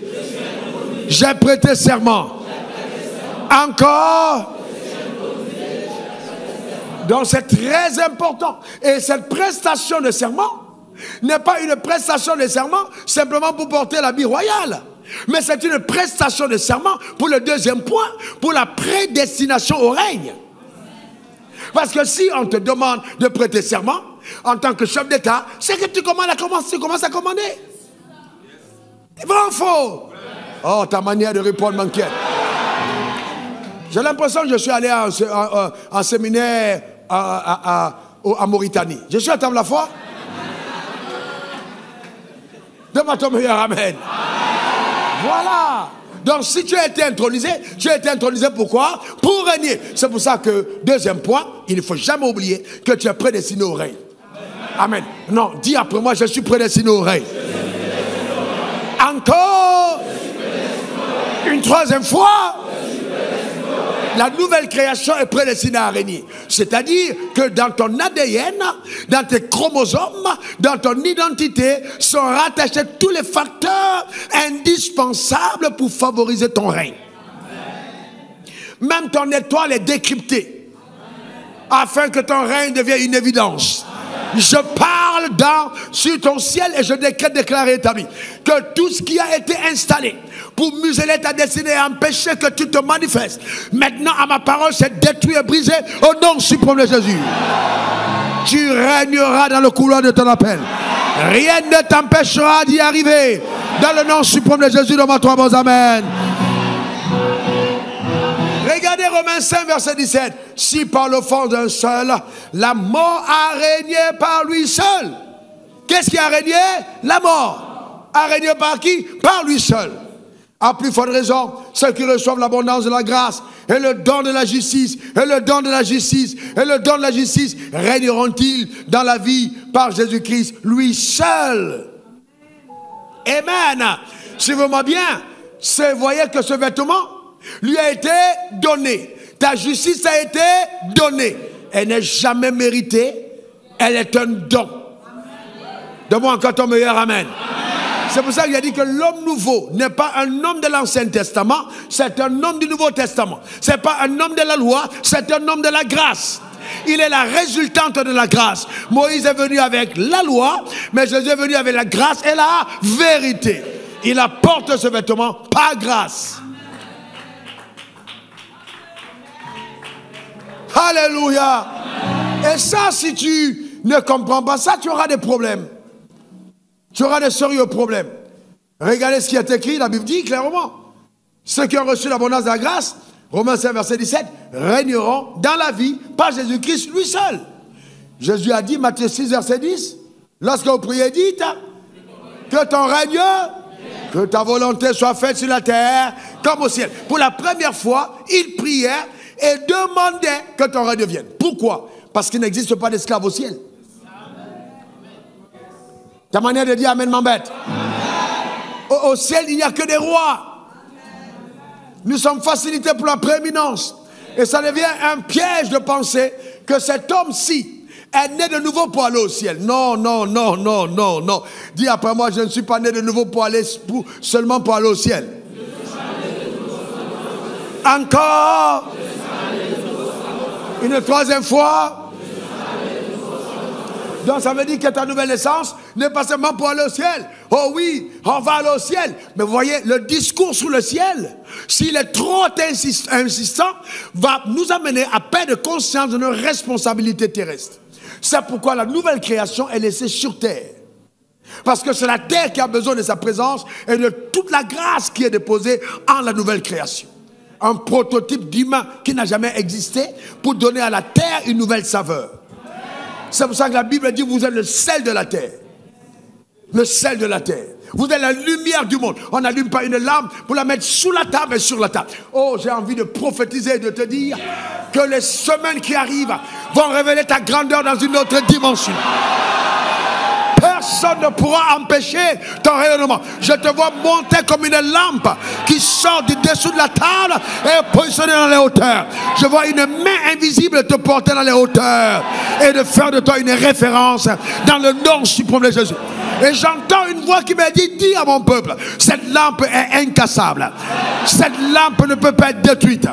J'ai prêté serment. Encore. Donc c'est très important. Et cette prestation de serment n'est pas une prestation de serment simplement pour porter l'habit royal. Mais c'est une prestation de serment pour le deuxième point, pour la prédestination au règne. Parce que si on te demande de prêter serment, en tant que chef d'État, c'est que tu commences à commander. Vrai ou faux? Oh, ta manière de répondre m'inquiète. J'ai l'impression que je suis allé en séminaire en Mauritanie. Je suis à table la foi. Demande ton meilleur amen. Voilà. Donc si tu as été intronisé pourquoi? Pour régner. C'est pour ça que, deuxième point, il ne faut jamais oublier que tu es prédestiné au règne. Amen. Non, dis après moi, je suis prédestiné au règne. Encore une troisième fois, la nouvelle création est prédestinée à régner. C'est-à-dire que dans ton ADN, dans tes chromosomes, dans ton identité, sont rattachés tous les facteurs indispensables pour favoriser ton règne. Même ton étoile est décryptée afin que ton règne devienne une évidence. Je parle sur ton ciel et je déclare établi que tout ce qui a été installé pour museler ta destinée et empêcher que tu te manifestes, maintenant à ma parole, c'est détruit et brisé au nom suprême de Jésus. Tu régneras dans le couloir de ton appel. Rien ne t'empêchera d'y arriver. Dans le nom suprême de Jésus, demande toi bon amen. Regardez Romains 5, verset 17. Si par l'offense d'un seul, la mort a régné par lui seul. Qu'est-ce qui a régné? La mort. A régné par qui? Par lui seul. À plus forte raison, ceux qui reçoivent l'abondance de la grâce et le don de la justice, et le don de la justice, et le don de la justice, régneront-ils dans la vie par Jésus-Christ, lui seul. Amen. Suivez-moi bien. Voyez que ce vêtement lui a été donné. Ta justice a été donnée. Elle n'est jamais méritée. Elle est un don. Donne-moi encore ton meilleur amen. C'est pour ça qu'il a dit que l'homme nouveau n'est pas un homme de l'Ancien Testament, c'est un homme du Nouveau Testament. Ce n'est pas un homme de la loi, c'est un homme de la grâce. Il est la résultante de la grâce. Moïse est venu avec la loi, mais Jésus est venu avec la grâce et la vérité. Il apporte ce vêtement par grâce. Alléluia. Et ça, si tu ne comprends pas ça, tu auras des problèmes. Tu auras des sérieux problèmes. Regardez ce qui est écrit, la Bible dit clairement. Ceux qui ont reçu l'abondance de la grâce, Romains 5, verset 17, régneront dans la vie par Jésus-Christ lui seul. Jésus a dit, Matthieu 6, verset 10, lorsque vous priez, dites que ton règne, que ta volonté soit faite sur la terre comme au ciel. Pour la première fois, il priait et demandait que ton règne vienne. Pourquoi? Parce qu'il n'existe pas d'esclaves au ciel. Ta manière de dire amen m'embête. Au ciel, il n'y a que des rois. Nous sommes facilités pour la prééminence. Et ça devient un piège de penser que cet homme-ci est né de nouveau pour aller au ciel. Non, non, non, non, non, non. Dis après moi, je ne suis pas né de nouveau pour aller seulement pour aller au ciel. Encore une troisième fois. Donc ça veut dire que ta nouvelle naissance n'est pas seulement pour aller au ciel. Oh oui, on va aller au ciel. Mais vous voyez, le discours sur le ciel, s'il est trop insistant, va nous amener à perdre conscience de nos responsabilités terrestres. C'est pourquoi la nouvelle création est laissée sur terre. Parce que c'est la terre qui a besoin de sa présence et de toute la grâce qui est déposée en la nouvelle création. Un prototype d'humain qui n'a jamais existé pour donner à la terre une nouvelle saveur. C'est pour ça que la Bible dit vous êtes le sel de la terre. Le sel de la terre. Vous êtes la lumière du monde. On n'allume pas une lampe pour la mettre sous la table et sur la table. Oh, j'ai envie de prophétiser et de te dire que les semaines qui arrivent vont révéler ta grandeur dans une autre dimension. Personne ne pourra empêcher ton rayonnement. Je te vois monter comme une lampe qui sort du dessous de la table et positionnée dans les hauteurs. Je vois une main invisible te porter dans les hauteurs et de faire de toi une référence dans le nom suprême de Jésus. Et j'entends une voix qui me dit, dis à mon peuple, cette lampe est incassable. Cette lampe ne peut pas être détruite.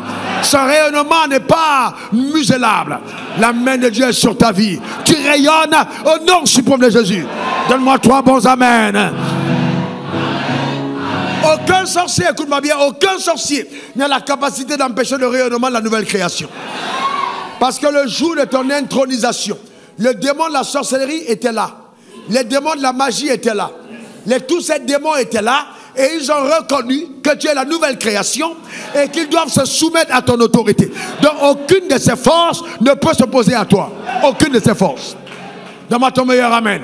Son rayonnement n'est pas muselable. La main de Dieu est sur ta vie. Tu rayonnes au nom suprême de Jésus. Donne-moi 3 bons amen. Aucun sorcier, écoute-moi bien, aucun sorcier n'a la capacité d'empêcher le rayonnement de la nouvelle création. Parce que le jour de ton intronisation, le démon de la sorcellerie était là. Les démons de la magie étaient là. Tous ces démons étaient là Et ils ont reconnu que tu es la nouvelle création et qu'ils doivent se soumettre à ton autorité. Donc aucune de ces forces ne peut s'opposer à toi. Aucune de ces forces. Donne-moi ton meilleur amen.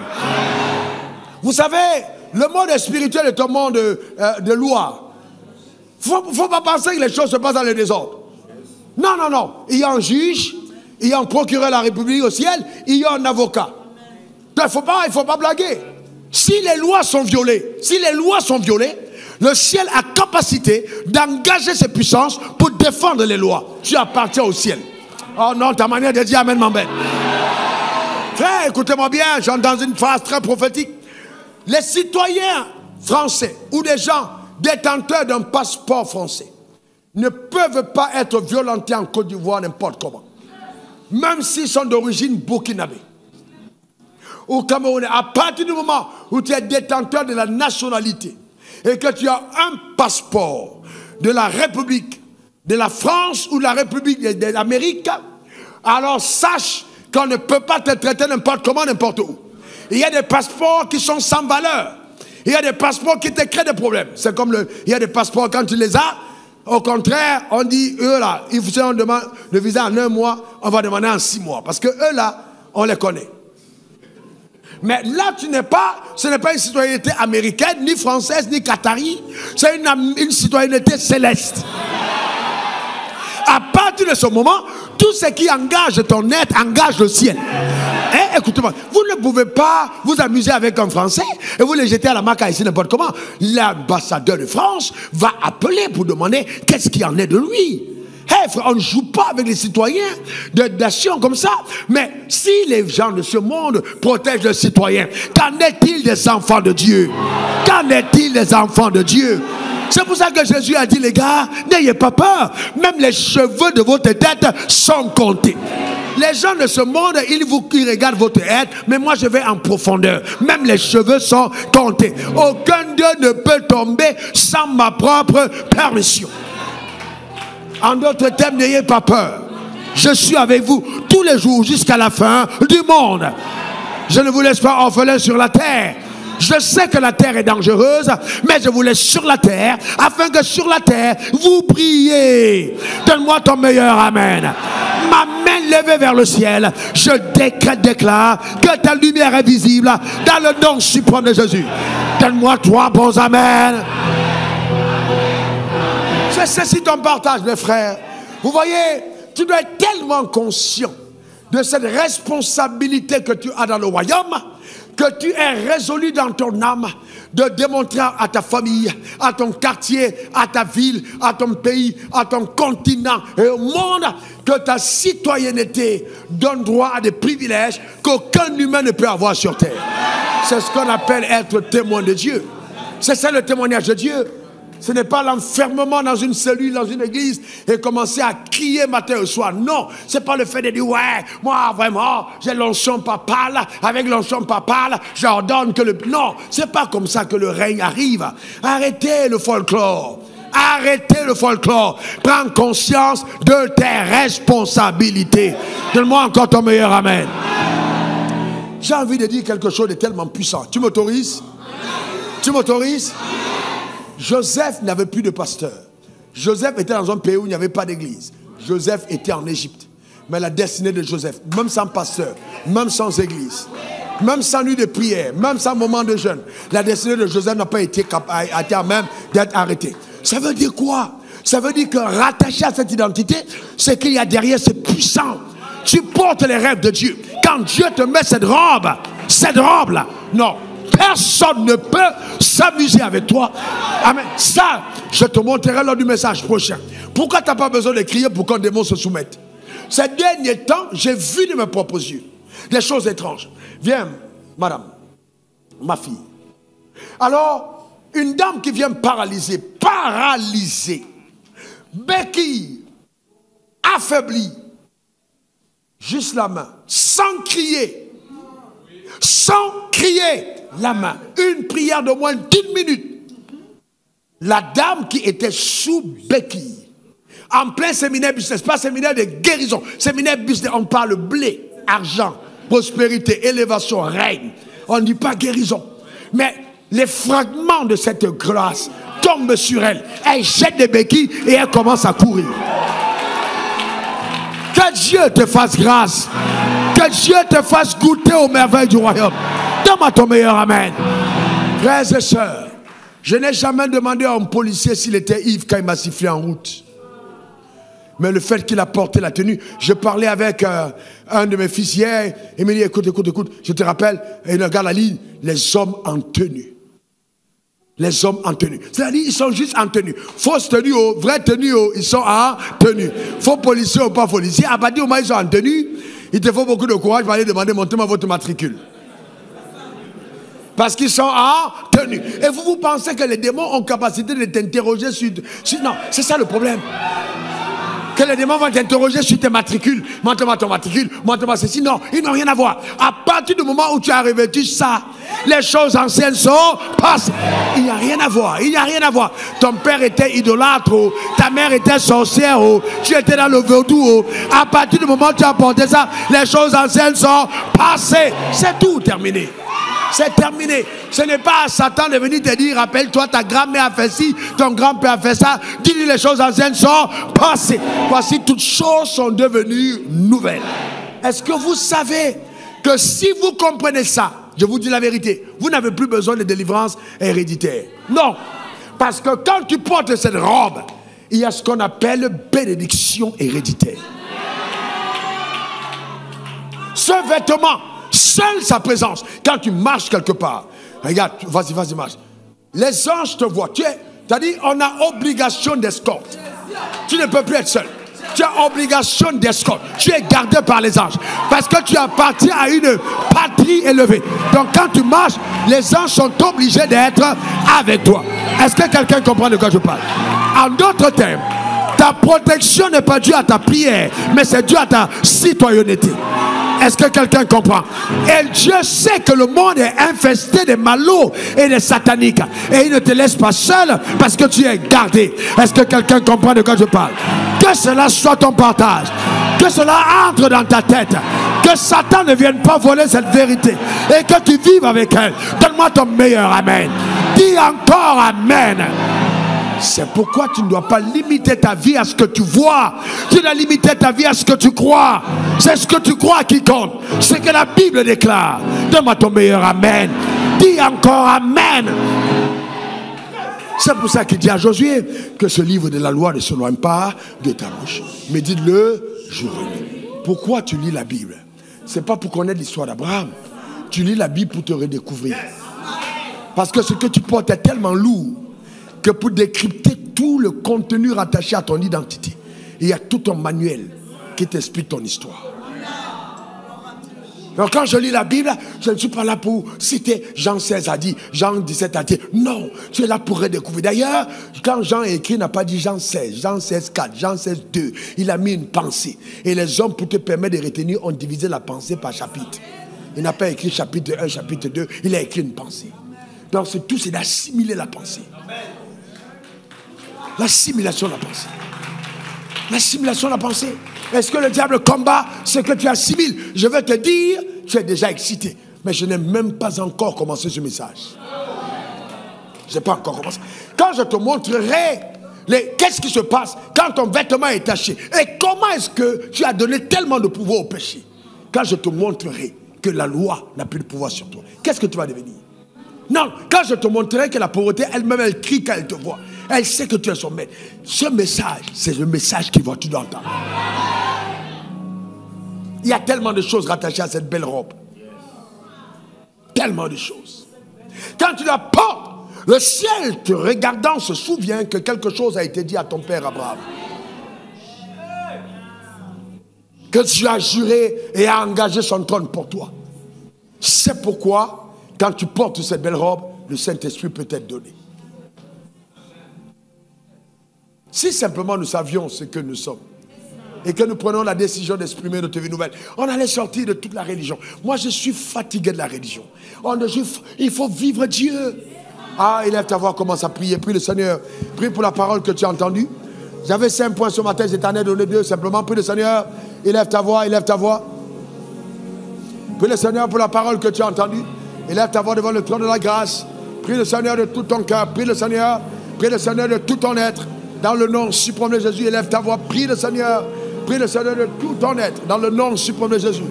Vous savez, le monde spirituel est un monde de loi. Il ne faut pas penser que les choses se passent dans le désordre. Non, non, non. Il y a un juge, il y a un procureur de la République au ciel, il y a un avocat. Donc il ne faut pas blaguer. Si les lois sont violées, le ciel a capacité d'engager ses puissances pour défendre les lois. Tu appartiens au ciel. Oh non, ta manière de dire amen m'embête. Frère, écoutez-moi bien, j'entends une phrase très prophétique. Les citoyens français ou des gens détenteurs d'un passeport français ne peuvent pas être violentés en Côte d'Ivoire n'importe comment. Même s'ils sont d'origine burkinabé. Au Cameroun, à partir du moment où tu es détenteur de la nationalité et que tu as un passeport de la République de la France ou de la République de l'Amérique, alors sache qu'on ne peut pas te traiter n'importe comment, n'importe où. Il y a des passeports qui sont sans valeur. Il y a des passeports qui te créent des problèmes. C'est comme il y a des passeports, quand tu les as, au contraire, on dit, eux là, si on demande le visa en 1 mois, on va demander en 6 mois. Parce que eux là, on les connaît. Mais là, ce n'est pas une citoyenneté américaine, ni française, ni qatari. C'est une citoyenneté céleste. À partir de ce moment, tout ce qui engage ton être engage le ciel. Eh, écoutez-moi, vous ne pouvez pas vous amuser avec un Français et vous le jeter à la maca ici n'importe comment. L'ambassadeur de France va appeler pour demander qu'est-ce qu'il en est de lui. Hey, frère, on ne joue pas avec les citoyens de nations comme ça. Mais si les gens de ce monde protègent les citoyens, qu'en est-il des enfants de Dieu? Qu'en est-il des enfants de Dieu? C'est pour ça que Jésus a dit, les gars, n'ayez pas peur. Même les cheveux de votre tête sont comptés. Les gens de ce monde, ils regardent votre être, mais moi je vais en profondeur. Même les cheveux sont comptés. Aucun d'eux ne peut tomber sans ma propre permission. En d'autres termes, n'ayez pas peur. Je suis avec vous tous les jours jusqu'à la fin du monde. Je ne vous laisse pas orphelin sur la terre. Je sais que la terre est dangereuse, mais je vous laisse sur la terre, afin que sur la terre, vous priez. Donne-moi ton meilleur amen. Ma main levée vers le ciel, je déclare que ta lumière est visible dans le nom suprême de Jésus. Donne-moi 3 bons amen. C'est ceci ton partage, mes frères. Vous voyez, tu dois être tellement conscient de cette responsabilité que tu as dans le royaume, que tu es résolu dans ton âme de démontrer à ta famille, à ton quartier, à ta ville, à ton pays, à ton continent et au monde que ta citoyenneté donne droit à des privilèges qu'aucun humain ne peut avoir sur terre. C'est ce qu'on appelle être témoin de Dieu. C'est ça le témoignage de Dieu. Ce n'est pas l'enfermement dans une cellule, dans une église et commencer à crier matin au soir. Non, c'est pas le fait de dire ouais, moi vraiment, j'ai l'onction papale, avec l'onction papale, j'ordonne que le... Non, c'est pas comme ça que le règne arrive. Arrêtez le folklore. Arrêtez le folklore. Prends conscience de tes responsabilités. Donne-moi encore ton meilleur amen. J'ai envie de dire quelque chose de tellement puissant. Tu m'autorises? Tu m'autorises? Joseph n'avait plus de pasteur. Joseph était dans un pays où il n'y avait pas d'église. Joseph était en Égypte. Mais la destinée de Joseph, même sans pasteur, même sans église, même sans nuit de prière, même sans moment de jeûne, la destinée de Joseph n'a pas été à même d'être arrêtée. Ça veut dire quoi? Ça veut dire que rattaché à cette identité, c'est qu'il y a derrière, c'est puissant. Tu portes les rêves de Dieu. Quand Dieu te met cette robe-là, non. Personne ne peut s'amuser avec toi. Amen. Ça, je te montrerai lors du message prochain. Pourquoi tu n'as pas besoin de crier pour qu'un démon se soumette? Ces derniers temps, j'ai vu de mes propres yeux des choses étranges. Viens, madame, ma fille. Alors, une dame qui vient paralysée, béquille, affaiblie, juste la main, sans crier, la main, une prière de moins d'1 minute. La dame qui était sous béquille, en plein séminaire business, pas séminaire de guérison, séminaire business, on parle blé, argent, prospérité, élévation, règne. On ne dit pas guérison. Mais les fragments de cette grâce tombent sur elle. Elle jette des béquilles et elle commence à courir. Que Dieu te fasse grâce. Que Dieu te fasse goûter aux merveilles du royaume. Donne-moi ton meilleur amen. Frères et sœurs, je n'ai jamais demandé à un policier s'il était ivre quand il m'a sifflé en route. Mais le fait qu'il a porté la tenue, je parlais avec un de mes fils hier, il me dit écoute, je te rappelle, et il regarde la ligne, les hommes en tenue. Les hommes en tenue. C'est-à-dire, ils sont juste en tenue. Fausse tenue, vraie tenue, ils sont en tenue. Faux policiers ou pas policiers, à partir du moment où ils sont en tenue, il te faut beaucoup de courage pour aller demander montez-moi votre matricule. Parce qu'ils sont en tenue. Et vous pensez que les démons ont capacité de t'interroger sur... Non, c'est ça le problème. Que les démons vont t'interroger sur tes matricules. Montre-moi ton matricule, montre-moi ceci. Non, ils n'ont rien à voir. À partir du moment où tu as revêtu ça, les choses anciennes sont passées. Il n'y a rien à voir. Il n'y a rien à voir. Ton père était idolâtre, ta mère était sorcière, tu étais dans le vaudou. À partir du moment où tu as porté ça, les choses anciennes sont passées. C'est tout terminé. C'est terminé. Ce n'est pas à Satan de venir te dire rappelle-toi, ta grand-mère a fait ci, ton grand-père a fait ça. Dis-lui les choses anciennes sont passées. Voici, toutes choses sont devenues nouvelles. Est-ce que vous savez que si vous comprenez ça, je vous dis la vérité, vous n'avez plus besoin de délivrance héréditaire. Non. Parce que quand tu portes cette robe, il y a ce qu'on appelle bénédiction héréditaire. Ce vêtement, seule sa présence, quand tu marches quelque part, regarde, vas-y, marche. Les anges te voient. C'est-à-dire, on a obligation d'escorte. Tu ne peux plus être seul. Tu as obligation d'escorte. Tu es gardé par les anges. Parce que tu appartiens à une patrie élevée. Donc, quand tu marches, les anges sont obligés d'être avec toi. Est-ce que quelqu'un comprend de quoi je parle? En d'autres termes, ta protection n'est pas due à ta prière, mais c'est dû à ta citoyenneté. Est-ce que quelqu'un comprend? Et Dieu sait que le monde est infesté des malos et des sataniques. Et il ne te laisse pas seul parce que tu es gardé. Est-ce que quelqu'un comprend de quoi je parle? Que cela soit ton partage. Que cela entre dans ta tête. Que Satan ne vienne pas voler cette vérité. Et que tu vives avec elle. Donne-moi ton meilleur amen. Dis encore amen. C'est pourquoi tu ne dois pas limiter ta vie à ce que tu vois. Tu dois limiter ta vie à ce que tu crois. C'est ce que tu crois qui compte. Ce que la Bible déclare. Donne-moi ton meilleur amen. Dis encore amen. C'est pour ça qu'il dit à Josué que ce livre de la loi ne se loigne pas de ta bouche. Mais dis-le jour et nuit. Pourquoi tu lis la Bible? C'est pas pour connaître l'histoire d'Abraham. Tu lis la Bible pour te redécouvrir. Parce que ce que tu portes est tellement lourd que pour décrypter tout le contenu rattaché à ton identité, il y a tout un manuel qui t'explique ton histoire. Donc quand je lis la Bible, je ne suis pas là pour citer Jean 16 a dit, Jean 17 a dit. Non, tu es là pour redécouvrir. D'ailleurs, quand Jean a écrit, il n'a pas dit Jean 16, Jean 16, 4, Jean 16, 2. Il a mis une pensée. Et les hommes, pour te permettre de retenir, ont divisé la pensée par chapitre. Il n'a pas écrit chapitre 1, chapitre 2. Il a écrit une pensée. Donc c'est tout, c'est d'assimiler la pensée. L'assimilation de la pensée. L'assimilation de la pensée. Est-ce que le diable combat ce que tu assimiles? Je vais te dire, tu es déjà excité. Mais je n'ai même pas encore commencé ce message. Je n'ai pas encore commencé. Quand je te montrerai qu'est-ce qui se passe quand ton vêtement est taché et comment est-ce que tu as donné tellement de pouvoir au péché. Quand je te montrerai que la loi n'a plus de pouvoir sur toi, qu'est-ce que tu vas devenir? Non, quand je te montrerai que la pauvreté elle-même, elle crie quand elle te voit. Elle sait que tu es son maître. Ce message, c'est le message qui va tu dois entendre. Il y a tellement de choses rattachées à cette belle robe. Tellement de choses. Quand tu la portes, le ciel te regardant se souvient que quelque chose a été dit à ton père Abraham. Que tu as juré et a engagé son trône pour toi. C'est pourquoi, quand tu portes cette belle robe, le Saint-Esprit peut t'être donné. Si simplement nous savions ce que nous sommes et que nous prenons la décision d'exprimer notre vie nouvelle, on allait sortir de toute la religion. Moi, je suis fatigué de la religion. Il faut vivre Dieu. Ah, élève ta voix, commence à prier. Prie le Seigneur. Prie pour la parole que tu as entendue. J'avais 5 points ce matin, je t'en ai donné 2. Simplement, prie le Seigneur. Élève ta voix, élève ta voix. Prie le Seigneur pour la parole que tu as entendue. Élève ta voix devant le trône de la grâce. Prie le Seigneur de tout ton cœur. Prie le Seigneur de tout ton être. Dans le nom suprême de Jésus, élève ta voix. Prie le Seigneur de tout ton être. Dans le nom suprême de Jésus.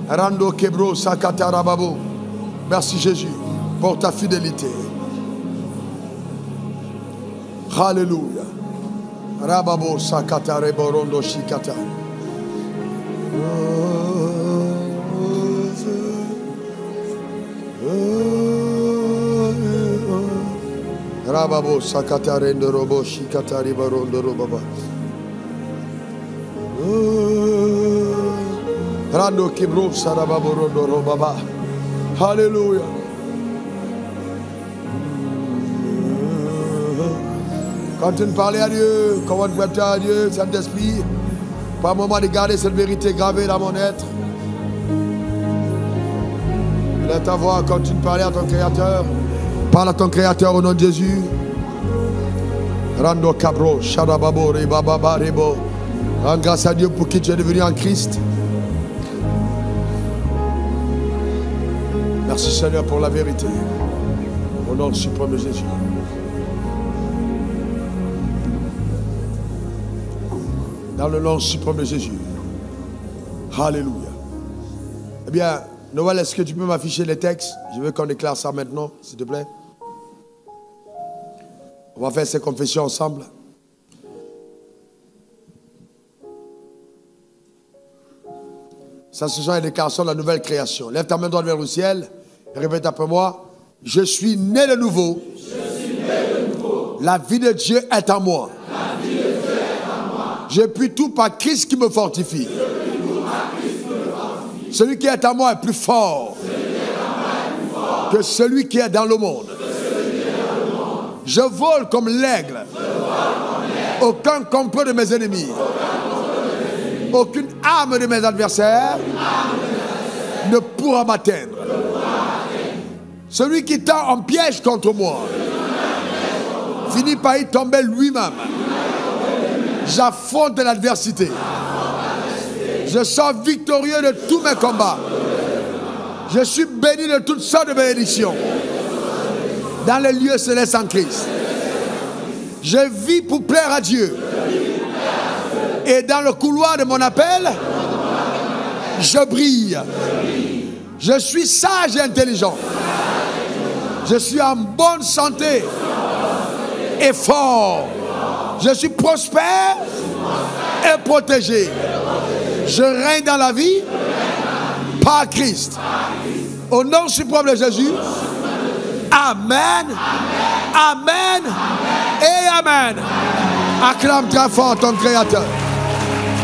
Rando Kebro Sakata Rababo. Merci Jésus pour ta fidélité. Alléluia. Rababo Sakata Reborondo Shikata. Rababo Sakata Rendo Robo Shikata Reborondo Robaba. Rando Kibro Sarababo Rondo Robaba. Alléluia. Quand tu parlais à Dieu, comment tu peux à Dieu, Saint-Esprit, par moment de garder cette vérité gravée dans mon être. Lève ta voix, continue de parler à ton Créateur. Parle à ton Créateur au nom de Jésus. Rando Cabro, Shadababo, Rebababa, Rebo. Rends grâce à Dieu pour qui tu es devenu en Christ. Merci Seigneur pour la vérité. Au nom suprême de Jésus. Dans le nom suprême de Jésus. Alléluia. Eh bien, Noël, est-ce que tu peux m'afficher les textes? Je veux qu'on déclare ça maintenant, s'il te plaît. On va faire ces confessions ensemble. Ça, ce sont les déclarations de la nouvelle création. Lève ta main droite vers le ciel et répète après moi. Je suis né de nouveau. La vie de Dieu est en moi. Je puis tout par Christ qui me fortifie. Celui qui est en moi est plus fort que celui qui est dans le monde. Je vole comme l'aigle. Aucun complot de mes ennemis. Aucune arme de mes adversaires ne pourra m'atteindre. Celui qui tend en piège contre moi finit par y tomber lui-même. J'affronte l'adversité. Je sors victorieux de tous mes combats. Je suis béni de toutes sortes de bénédictions. Dans les lieux célestes en Christ. Je vis pour plaire à Dieu. Et dans le couloir de mon appel, je brille. Je suis sage et intelligent. Je suis en bonne santé et fort. Je suis prospère et protégé. Je règne dans la vie par Christ. Au nom suprême de Jésus. Amen. Amen. Et Amen. Acclame très fort ton Créateur.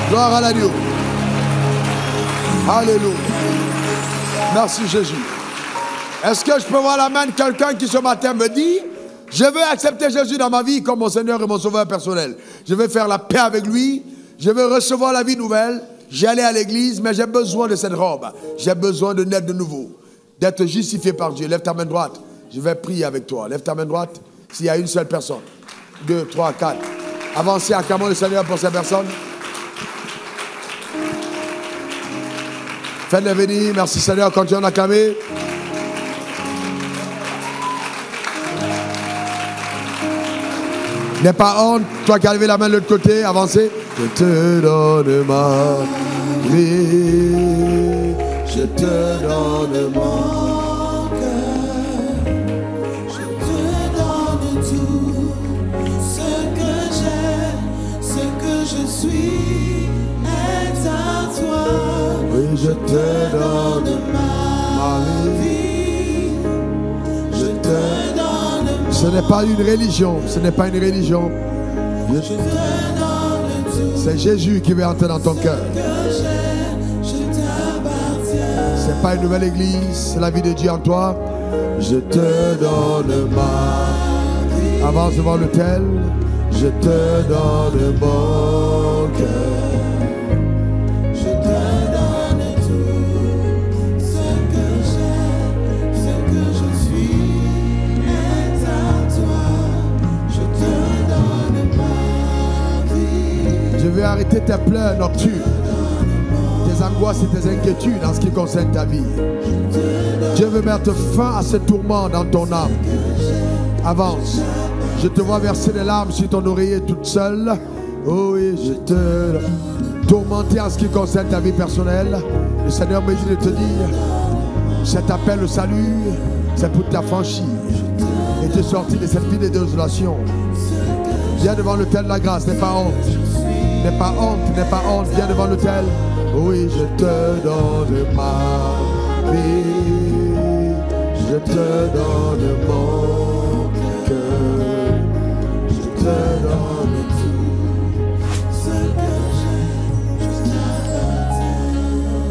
Gloire à Dieu. Alléluia. Merci Jésus. Est-ce que je peux voir la main de quelqu'un qui ce matin me dit: je veux accepter Jésus dans ma vie comme mon Seigneur et mon Sauveur personnel. Je veux faire la paix avec lui. Je veux recevoir la vie nouvelle. J'allais à l'église, mais j'ai besoin de cette robe. J'ai besoin de naître de nouveau. D'être justifié par Dieu. Lève ta main droite. Je vais prier avec toi. Lève ta main droite. S'il y a une seule personne. 2, 3, 4. Avancez, acclamons le Seigneur pour ces personnes. Faites-le venir. Merci Seigneur. Continuons d'acclamer. N'aie pas honte. Toi qui as levé la main de l'autre côté. Avancez. Je te donne ma vie. Je te donne mon cœur. Je te donne tout. Ce que j'ai, ce que je suis est à toi. Oui, je te donne ma vie. Je te donne. Ce n'est pas une religion. Ce n'est pas une religion. Je te donne tout. C'est Jésus qui veut entrer dans ton cœur. C'est pas une nouvelle église, c'est la vie de Dieu en toi. Je te donne ma vie. Avance devant l'autel. Je te donne mon cœur. Je te donne tout. Ce que j'ai, ce que je suis est à toi. Je te donne ma vie. Je veux arrêter tes pleurs nocturnes, tes angoisses et tes inquiétudes en ce qui concerne ta vie. Je te donne Dieu veut mettre fin à ce tourment dans ton âme. Avance. Je te vois verser des larmes sur ton oreiller toute seule. Oh oui, je te tourmenté en ce qui concerne ta vie personnelle. Le Seigneur me dit de te dire, cet appel au salut, c'est pour t'affranchir et te sortir de cette vie de désolation. Viens devant l'autel de la grâce, n'aie pas honte. N'aie pas honte, n'aie pas honte, viens devant l'autel. Oui, je te donne ma vie, je te donne mon cœur, je te donne tout ce que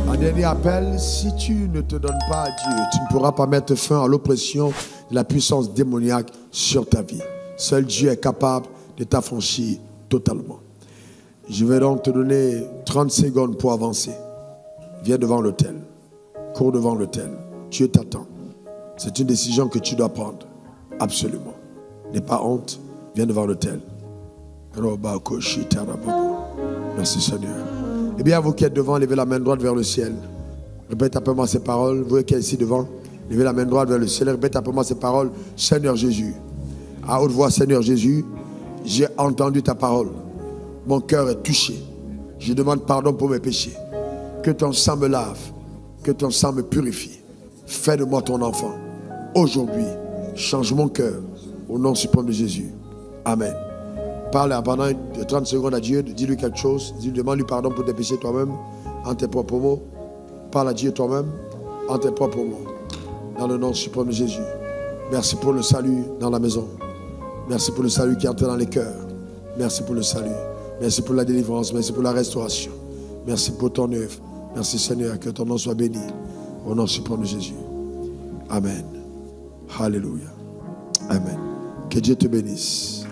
j'ai. Un dernier appel, si tu ne te donnes pas à Dieu, tu ne pourras pas mettre fin à l'oppression de la puissance démoniaque sur ta vie. Seul Dieu est capable de t'affranchir totalement. Je vais donc te donner 30 secondes pour avancer. Viens devant l'autel. Cours devant l'autel. Dieu t'attend. C'est une décision que tu dois prendre. Absolument. N'aie pas honte. Viens devant l'autel. Merci Seigneur. Eh bien, vous qui êtes devant, levez la main droite vers le ciel. Répète après moi ces paroles. Vous qui êtes ici devant, levez la main droite vers le ciel. Répète après moi ces paroles. Seigneur Jésus. À haute voix, Seigneur Jésus, j'ai entendu ta parole. Mon cœur est touché. Je demande pardon pour mes péchés. Que ton sang me lave. Que ton sang me purifie. Fais de moi ton enfant. Aujourd'hui, change mon cœur. Au nom suprême de Jésus. Amen. Parle pendant 30 secondes à Dieu. Dis-lui quelque chose. Demande-lui pardon pour tes péchés toi-même. En tes propres mots. Parle à Dieu toi-même. En tes propres mots. Dans le nom suprême de Jésus. Merci pour le salut dans la maison. Merci pour le salut qui entre dans les cœurs. Merci pour le salut. Merci pour la délivrance. Merci pour la restauration. Merci pour ton œuvre. Merci Seigneur, que ton nom soit béni. Au nom suprême de Jésus. Amen. Alléluia. Amen. Que Dieu te bénisse.